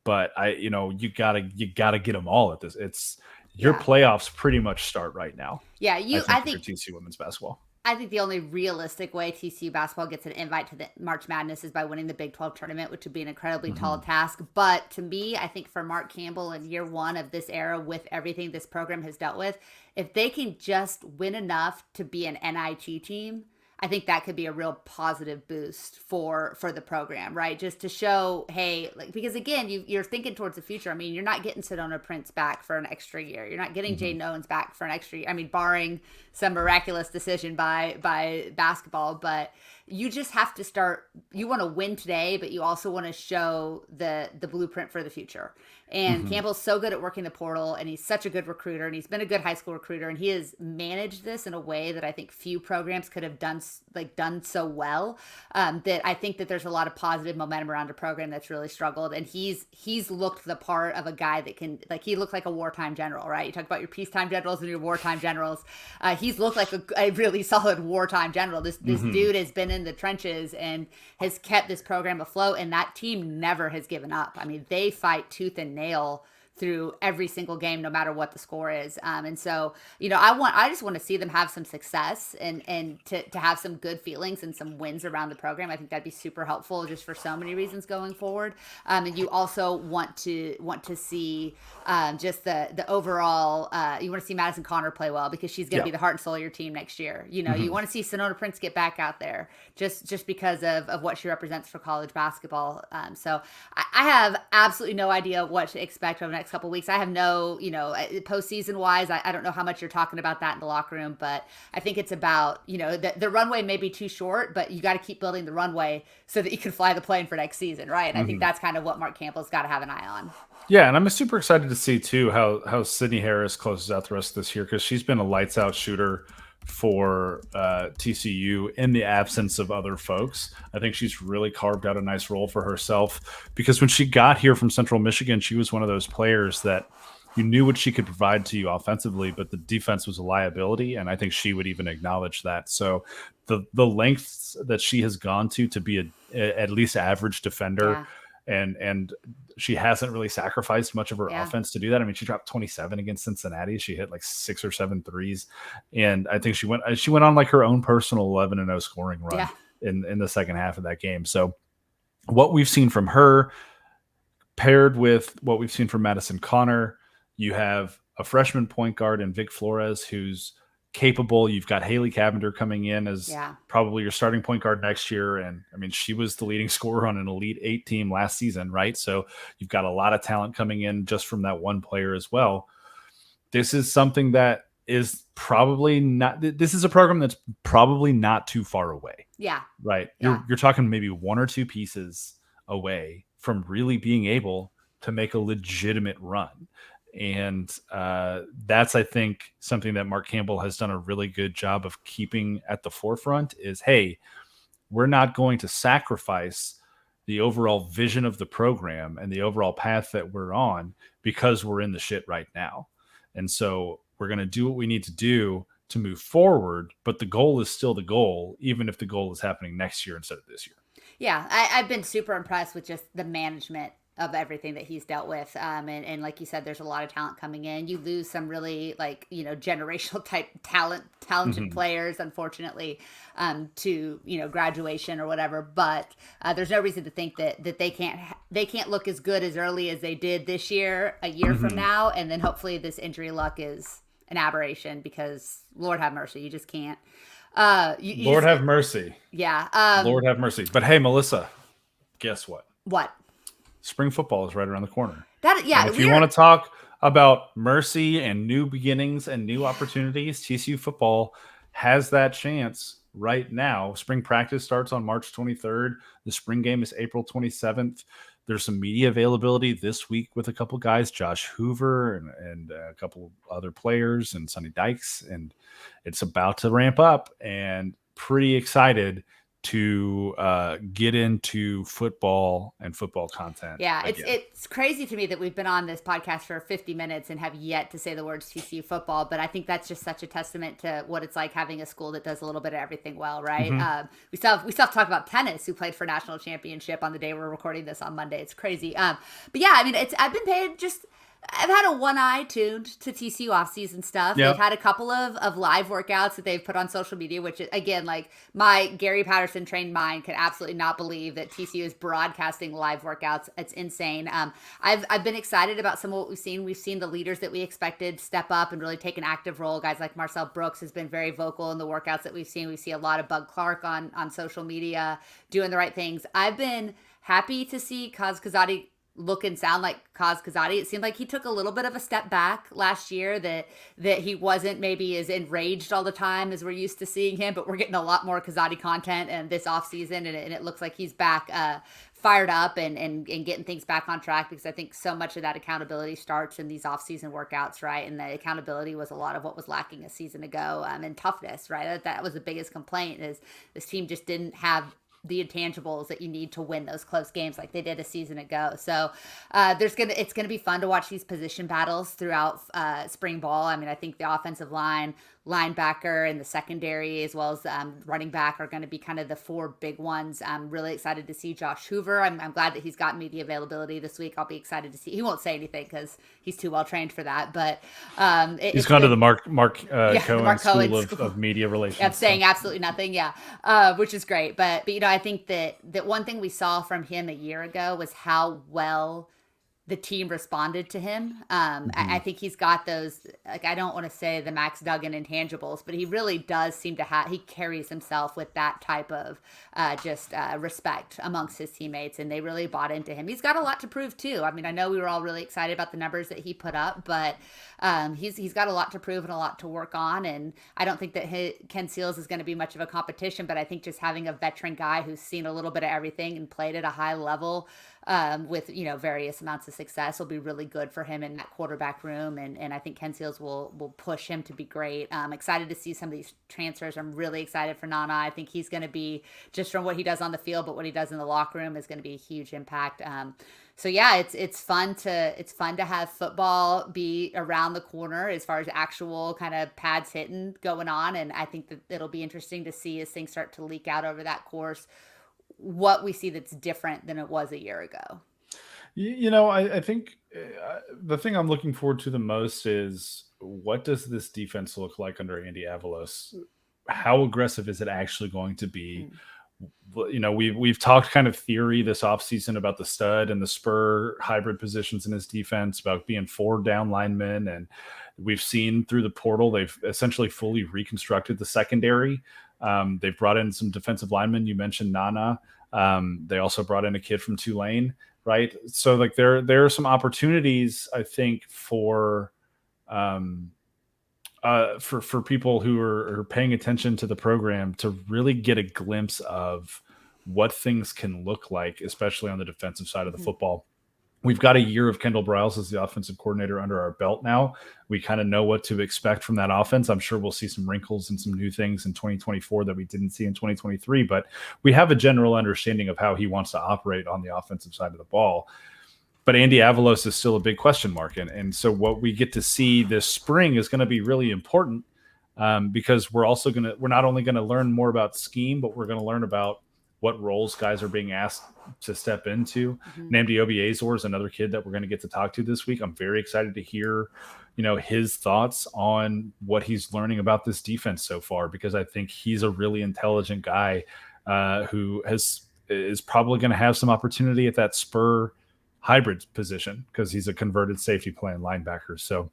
A: But you gotta get them all at this. It's your playoffs pretty much start right now.
B: Yeah, I think
A: TCU women's basketball.
B: I think the only realistic way TCU basketball gets an invite to the March Madness is by winning the Big 12 tournament, which would be an incredibly tall task. But to me, I think for Mark Campbell in year 1 of this era, with everything this program has dealt with, if they can just win enough to be an NIT team, I think that could be a real positive boost for the program, right? Just to show, hey, like, because again, you're thinking towards the future. I mean, you're not getting Sedona Prince back for an extra year. You're not getting Jay Owens back for an extra year. I mean, barring some miraculous decision by basketball, but you just have to start. You want to win today, but you also want to show the blueprint for the future. And Campbell's so good at working the portal, and he's such a good recruiter, and he's been a good high school recruiter, and he has managed this in a way that I think few programs could have done so well. That I think that there's a lot of positive momentum around a program that's really struggled, and he's looked the part of a guy that can, like, he looked like a wartime general, right? You talk about your peacetime generals and your wartime generals. He's looked like a really solid wartime general. This dude has been in the trenches and has kept this program afloat, and that team never has given up. I mean, they fight tooth and nail through every single game, no matter what the score is. And so, I just want to see them have some success and to have some good feelings and some wins around the program. I think that'd be super helpful just for so many reasons going forward. And you also want to see just the overall, you want to see Madison Connor play well, because she's going to be the heart and soul of your team next year. You want to see Sedona Prince get back out there just because of what she represents for college basketball. So I have absolutely no idea what to expect over the next couple of weeks. I have no, postseason wise, I don't know how much you're talking about that in the locker room, but I think it's about, the runway may be too short, but you got to keep building the runway so that you can fly the plane for next season, right? And I think that's kind of what Mark Campbell's got to have an eye on.
A: Yeah, and I'm super excited to see too how Sydney Harris closes out the rest of this year, because she's been a lights out shooter for TCU in the absence of other folks. I think she's really carved out a nice role for herself, because when she got here from Central Michigan, she was one of those players that you knew what she could provide to you offensively, but the defense was a liability, and I think she would even acknowledge that. So the lengths that she has gone to be a at least average defender, and she hasn't really sacrificed much of her offense to do that. I mean, she dropped 27 against Cincinnati. She hit like 6 or 7 threes. And I think she went on like her own personal 11-0 scoring run in the second half of that game. So what we've seen from her paired with what we've seen from Madison Connor, you have a freshman point guard in Vic Flores, who's capable. You've got Haley Cavender coming in as probably your starting point guard next year. And I mean, she was the leading scorer on an Elite 8 team last season, right? So you've got a lot of talent coming in just from that one player as well. This is something that is probably not, this is a program that's probably not too far away.
B: Yeah.
A: Right. You're talking maybe 1 or 2 pieces away from really being able to make a legitimate run. And that's, I think, something that Mark Campbell has done a really good job of keeping at the forefront is, hey, we're not going to sacrifice the overall vision of the program and the overall path that we're on because we're in the shit right now. And so we're going to do what we need to do to move forward. But the goal is still the goal, even if the goal is happening next year instead of this year.
B: Yeah, I've been super impressed with just the management of everything that he's dealt with. And like you said, there's a lot of talent coming in. You lose some really generational type talented players, unfortunately, to, graduation or whatever. But there's no reason to think that they can't look as good as early as they did this year, a year from now. And then hopefully this injury luck is an aberration, because Lord have mercy, you just can't.
A: Lord have mercy.
B: Yeah.
A: Lord have mercy. But hey, Melissa, guess what?
B: What?
A: Spring football is right around the corner.
B: And
A: if you want to talk about mercy and new beginnings and new opportunities, TCU football has that chance right now. Spring practice starts on March 23rd. The spring game is April 27th. There's some media availability this week with a couple guys, Josh Hoover and a couple other players, and Sonny Dykes, and it's about to ramp up, and pretty excited to get into football and football content.
B: Yeah, it's crazy to me that we've been on this podcast for 50 minutes and have yet to say the words TCU football, but I think that's just such a testament to what it's like having a school that does a little bit of everything well, right? We still have to talk about tennis, who played for national championship on the day we're recording this on Monday. It's crazy. But yeah, I mean, I've been paid just... I've had a one eye tuned to TCU offseason stuff. Yep. They've had a couple of live workouts that they've put on social media, which, again, like my Gary Patterson trained mind can absolutely not believe that TCU is broadcasting live workouts. It's insane. I've been excited about some of what we've seen. We've seen the leaders that we expected step up and really take an active role. Guys like Marcel Brooks has been very vocal in the workouts that we've seen. We see a lot of Bud Clark on social media doing the right things. I've been happy to see Kaz Kazadi look and sound like Kaz Kazadi. It seemed like he took a little bit of a step back last year, that he wasn't maybe as enraged all the time as we're used to seeing him, but we're getting a lot more Kazadi content and this offseason, and it looks like he's back fired up and getting things back on track, because I think so much of that accountability starts in these offseason workouts, right? And the accountability was a lot of what was lacking a season ago, and toughness, right? That was the biggest complaint, is this team just didn't have the intangibles that you need to win those close games like they did a season ago. So it's gonna be fun to watch these position battles throughout spring ball. I mean, I think the offensive line, linebacker, and the secondary, as well as running back, are going to be kind of the four big ones. I'm really excited to see Josh Hoover. I'm glad that he's got media availability this week. I'll be excited to see. He won't say anything because he's too well trained for that. But
A: he's gone to the Mark Cohen
B: School
A: of Media Relations.
B: Yeah, saying absolutely nothing. Yeah, which is great. But I think that one thing we saw from him a year ago was how well the team responded to him. I think he's got those, like, I don't want to say the Max Duggan intangibles, but he really does seem to he carries himself with that type of respect amongst his teammates, and they really bought into him. He's got a lot to prove too. I mean, I know we were all really excited about the numbers that he put up, but he's got a lot to prove and a lot to work on, and I don't think that Ken Seals is going to be much of a competition, but I think just having a veteran guy who's seen a little bit of everything and played at a high level with various amounts of success will be really good for him in that quarterback room, and I think Ken Seals will push him to be great. I'm excited to see some of these transfers. I'm really excited for Nana. I think he's going to be, just from what he does on the field, but what he does in the locker room is going to be a huge impact. So yeah, it's fun to have football be around the corner as far as actual kind of pads hitting going on, and I think that it'll be interesting to see as things start to leak out over that course what we see that's different than it was a year ago.
A: I think the thing I'm looking forward to the most is, what does this defense look like under Andy Avalos? How aggressive is it actually going to be? We've talked kind of theory this offseason about the stud and the spur hybrid positions in his defense, about being 4 down linemen, and we've seen through the portal they've essentially fully reconstructed the secondary. They've brought in some defensive linemen. You mentioned Nana. They also brought in a kid from Tulane, right? So like there are some opportunities, I think, for people who are paying attention to the program to really get a glimpse of what things can look like, especially on the defensive side of the football. We've got a year of Kendall Briles as the offensive coordinator under our belt now. We kind of know what to expect from that offense. I'm sure we'll see some wrinkles and some new things in 2024 that we didn't see in 2023, but we have a general understanding of how he wants to operate on the offensive side of the ball. but Andy Avalos is still a big question mark. And so what we get to see this spring is going to be really important because we're not only going to learn more about scheme, but we're going to learn about what roles guys are being asked to step into.
B: Mm-hmm.
A: Namdi Obiezor is another kid that we're going to get to talk to this week. I'm very excited to hear, his thoughts on what he's learning about this defense so far, because I think he's a really intelligent guy who is probably going to have some opportunity at that spur hybrid position because he's a converted safety playing linebacker. So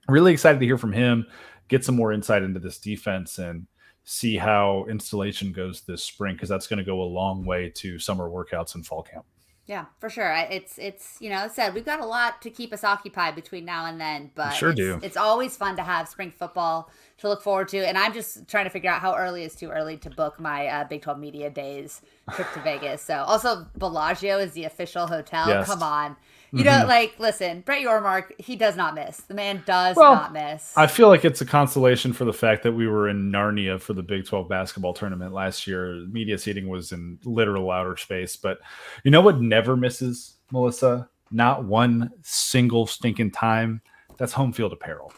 A: really excited to hear from him, get some more insight into this defense, and see how installation goes this spring, because that's going to go a long way to summer workouts and fall camp.
B: Yeah, for sure. It's as said, we've got a lot to keep us occupied between now and then, but
A: sure do.
B: It's always fun to have spring football to look forward to. And I'm just trying to figure out how early is too early to book my Big 12 Media Days trip to Vegas. So also Bellagio is the official hotel.
A: Yes.
B: Come on. Listen, Brett Yormark, he does not miss. The man does not miss.
A: I feel like it's a consolation for the fact that we were in Narnia for the Big 12 basketball tournament last year. Media seating was in literal outer space. But you know what never misses, Melissa? Not one single stinking time. That's Homefield Apparel.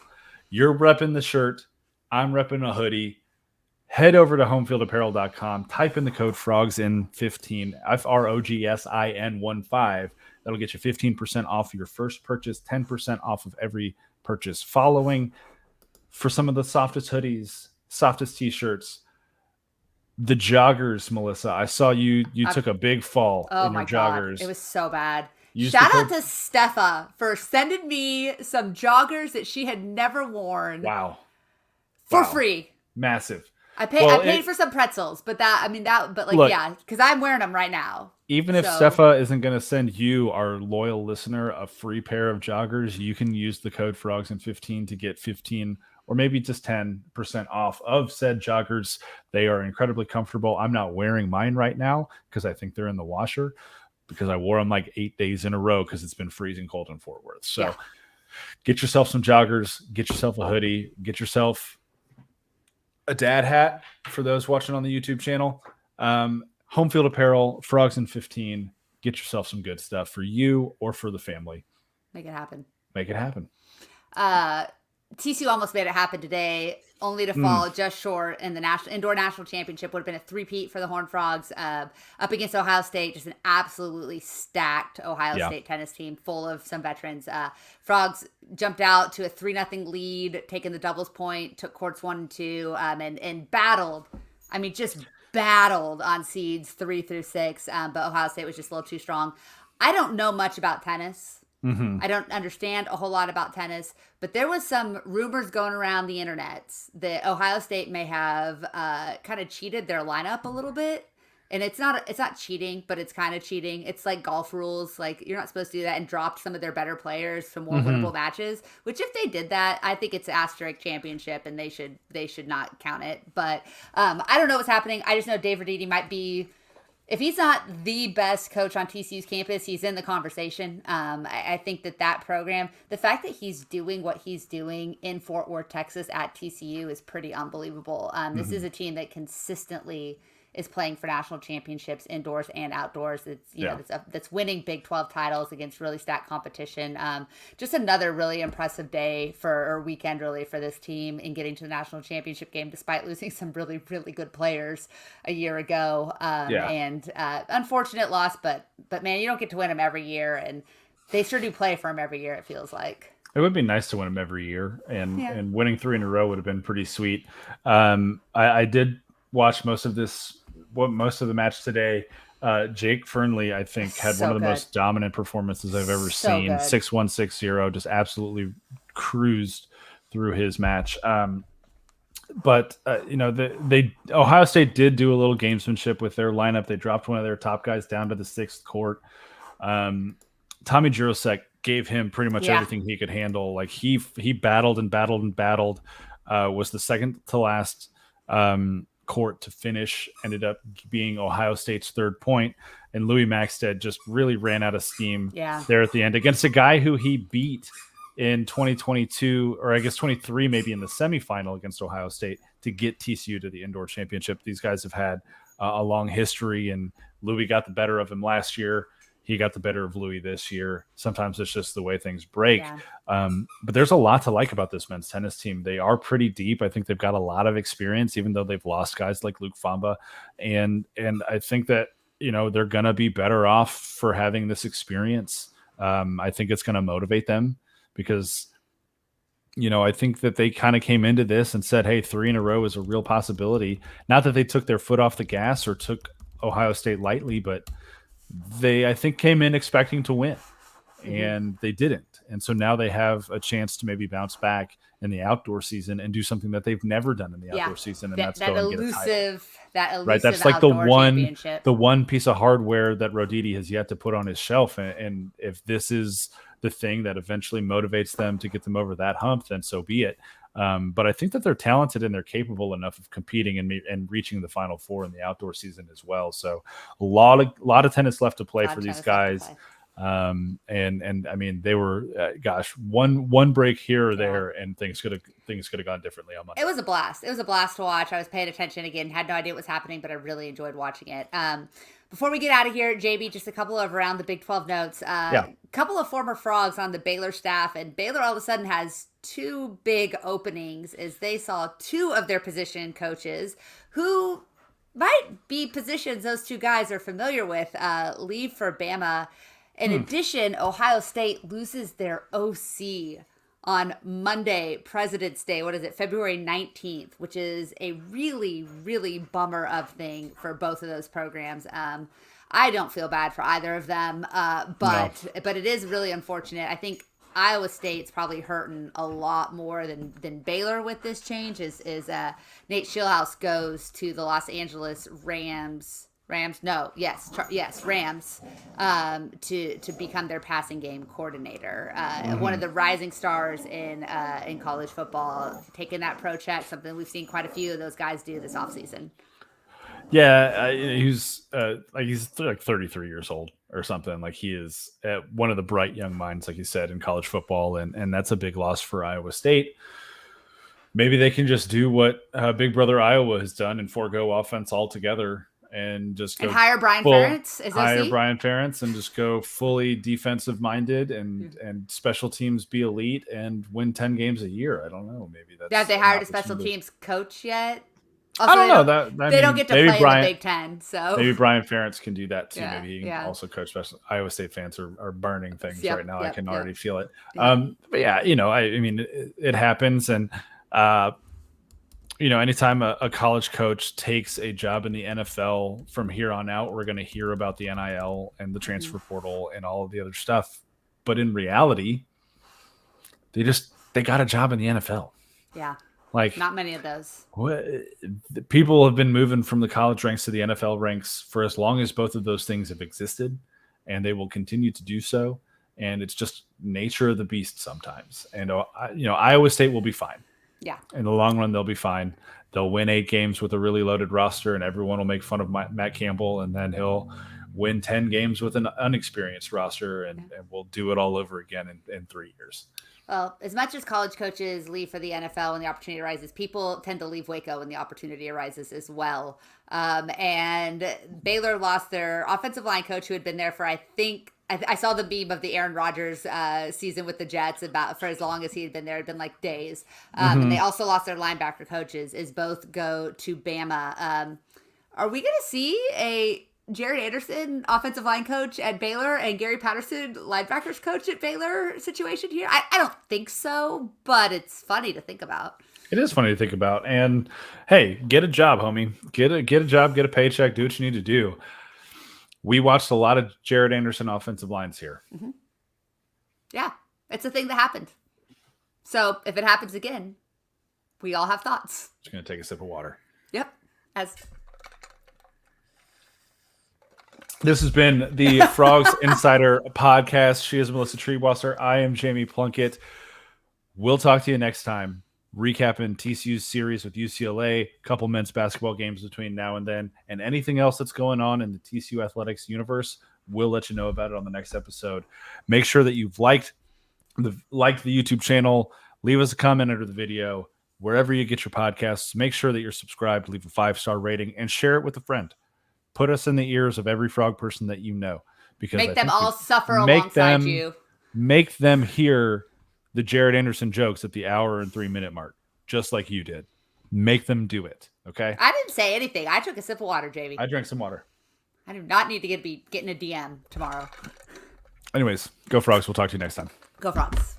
A: You're repping the shirt. I'm repping a hoodie. Head over to homefieldapparel.com. Type in the code FROGSIN15, FROGSIN15. That'll get you 15% off your first purchase, 10% off of every purchase following. For some of the softest hoodies, softest t-shirts, the joggers, Melissa. I saw you took a big fall in your joggers.
B: God. It was so bad. Shout out to Steffa for sending me some joggers that she had never worn.
A: Wow.
B: For free.
A: Massive.
B: I paid for some pretzels, because I'm wearing them right now.
A: Even if Steffa isn't going to send you, our loyal listener, a free pair of joggers, you can use the code FROGSIN15 to get 15 or maybe just 10% off of said joggers. They are incredibly comfortable. I'm not wearing mine right now because I think they're in the washer, because I wore them like 8 days in a row because it's been freezing cold in Fort Worth. So Get yourself some joggers, get yourself a hoodie, get yourself a dad hat for those watching on the YouTube channel. Homefield Apparel, FROGSIN15. Get yourself some good stuff for you or for the family.
B: Make it happen.
A: Make it happen.
B: TCU almost made it happen today, only to fall just short in the indoor national championship. Would have been a three-peat for the Horned Frogs up against Ohio State. Just an absolutely stacked Ohio State tennis team full of some veterans. Frogs jumped out to a 3-0 lead, taking the doubles point, took courts 1 and 2, and battled. I mean, just battled on seeds 3 through 6, but Ohio State was just a little too strong. I don't know much about tennis. I don't understand a whole lot about tennis, but there was some rumors going around the internet that Ohio State may have kind of cheated their lineup a little bit. And it's not cheating, but it's kind of cheating. It's like golf rules. Like, you're not supposed to do that, and dropped some of their better players for more winnable matches, which if they did that, I think it's asterisk championship and they should not count it. But I don't know what's happening. I just know Dave Verdini might be, if he's not the best coach on TCU's campus, he's in the conversation. I think that program, the fact that he's doing what he's doing in Fort Worth, Texas at TCU is pretty unbelievable. This is a team that consistently is playing for national championships indoors and outdoors. That's winning Big 12 titles against really stacked competition. Just another really impressive weekend really for this team in getting to the national championship game, despite losing some really, really good players a year ago. And unfortunate loss, but man, you don't get to win them every year, and they sure do play for them every year, it feels like.
A: It would be nice to win them every year, and winning 3 in a row would have been pretty sweet. I did watch most of the match today. Jake Fernley, I think, had one of the most dominant performances I've ever seen. 6-1, 6-0, just absolutely cruised through his match. But Ohio State did do a little gamesmanship with their lineup. They dropped one of their top guys down to the 6th court. Tommy Jurosek gave him pretty much everything he could handle. Like he battled and battled and battled. Was the second to last court to finish, ended up being Ohio State's 3rd point, and Louis Maxted just really ran out of steam there at the end against a guy who he beat in 2022, or I guess 23, maybe in the semifinal against Ohio State to get TCU to the indoor championship. These guys have had a long history, and Louis got the better of him last year. he got the better of Louis this year. Sometimes it's just the way things break.
B: Yeah.
A: But there's a lot to like about this men's tennis team. They are pretty deep. I think they've got a lot of experience, even though they've lost guys like Luke Famba. And I think that, they're going to be better off for having this experience. I think it's going to motivate them because, I think that they kind of came into this and said, hey, 3 in a row is a real possibility. Not that they took their foot off the gas or took Ohio State lightly, but they, I think, came in expecting to win, and they didn't. And so now they have a chance to maybe bounce back in the outdoor season and do something that they've never done in the outdoor season, and that's go and get a title.
B: That elusive
A: right? That's like the one piece of hardware that Roditi has yet to put on his shelf. And if this is the thing that eventually motivates them to get them over that hump, then so be it. But I think that they're talented and they're capable enough of competing and reaching the Final Four in the outdoor season as well. So a lot of tennis left to play for these guys. And I mean, they were, one break here or there, and things could have gone differently on Monday.
B: It was a blast. It was a blast to watch. I was paying attention again, had no idea what was happening, but I really enjoyed watching it. Before we get out of here, JB, just a couple of around the Big 12 notes. Couple of former Frogs on the Baylor staff, and Baylor all of a sudden has 2 big openings as they saw 2 of their position coaches who might be positions those 2 guys are familiar with leave for Bama. In addition, Ohio State loses their OC on Monday, President's Day. What is it? February 19th, which is a really, really bummer of thing for both of those programs. I don't feel bad for either of them, but it is really unfortunate. I think Iowa State's probably hurting a lot more than Baylor with this change. Is Nate Schillhouse goes to the Los Angeles Rams to become their passing game coordinator. One of the rising stars in college football, taking that pro check, something we've seen quite a few of those guys do this offseason.
A: Yeah, he's like 33 years old or something. Like, he is one of the bright young minds, like you said, in college football, and that's a big loss for Iowa State. Maybe they can just do what Big Brother Iowa has done and forego offense altogether and just go
B: hire Brian Ferentz.
A: Brian Ferentz and just go fully defensive minded and special teams be elite and win 10 games a year. I don't know. Maybe that's.
B: Have they hired a special teams coach yet?
A: Also, I don't know. They
B: don't get to play in the Big Ten, so
A: maybe Brian Ferentz can do that too. Maybe he can also coach special. Iowa State fans are burning things right now. I can already feel it. But yeah, I mean, it happens, and anytime a college coach takes a job in the NFL, from here on out, we're going to hear about the NIL and the transfer portal and all of the other stuff. But in reality, they got a job in the NFL.
B: Yeah.
A: Like,
B: not many of those.
A: People have been moving from the college ranks to the NFL ranks for as long as both of those things have existed, and they will continue to do so. And it's just nature of the beast sometimes. And, Iowa State will be fine.
B: Yeah.
A: In the long run, they'll be fine. They'll win 8 games with a really loaded roster, and everyone will make fun of Matt Campbell, and then he'll win 10 games with an unexperienced roster, and we'll do it all over again in 3 years.
B: Well, as much as college coaches leave for the NFL when the opportunity arises, people tend to leave Waco when the opportunity arises as well. And Baylor lost their offensive line coach who had been there for, I saw the meme of the Aaron Rodgers season with the Jets for as long as he had been there. It had been like days. And they also lost their linebacker coaches as both go to Bama. Are we going to see a Jared Anderson, offensive line coach at Baylor, and Gary Patterson, linebackers coach at Baylor situation here? I don't think so, but it's funny to think about.
A: It is funny to think about. And hey, get a job, homie. Get a job, get a paycheck, do what you need to do. We watched a lot of Jared Anderson offensive lines here.
B: Mm-hmm. Yeah, it's a thing that happened. So if it happens again, we all have thoughts.
A: Just going to take a sip of water.
B: Yep.
A: This has been the Frogs Insider Podcast. She is Melissa Treebwasser. I am Jamie Plunkett. We'll talk to you next time. Recapping TCU's series with UCLA, a couple men's basketball games between now and then, and anything else that's going on in the TCU athletics universe. We'll let you know about it on the next episode. Make sure that you've liked the YouTube channel. Leave us a comment under the video. Wherever you get your podcasts, make sure that you're subscribed, leave a 5-star rating, and share it with a friend. Put us in the ears of every Frog person that you know, because
B: make them all suffer
A: make
B: alongside
A: them,
B: you.
A: Make them hear the Jared Anderson jokes at the hour and 3-minute mark, just like you did. Make them do it. Okay.
B: I didn't say anything. I took a sip of water, Jamie.
A: I drank some water.
B: I do not need to be getting a DM tomorrow.
A: Anyways, go Frogs. We'll talk to you next time.
B: Go Frogs.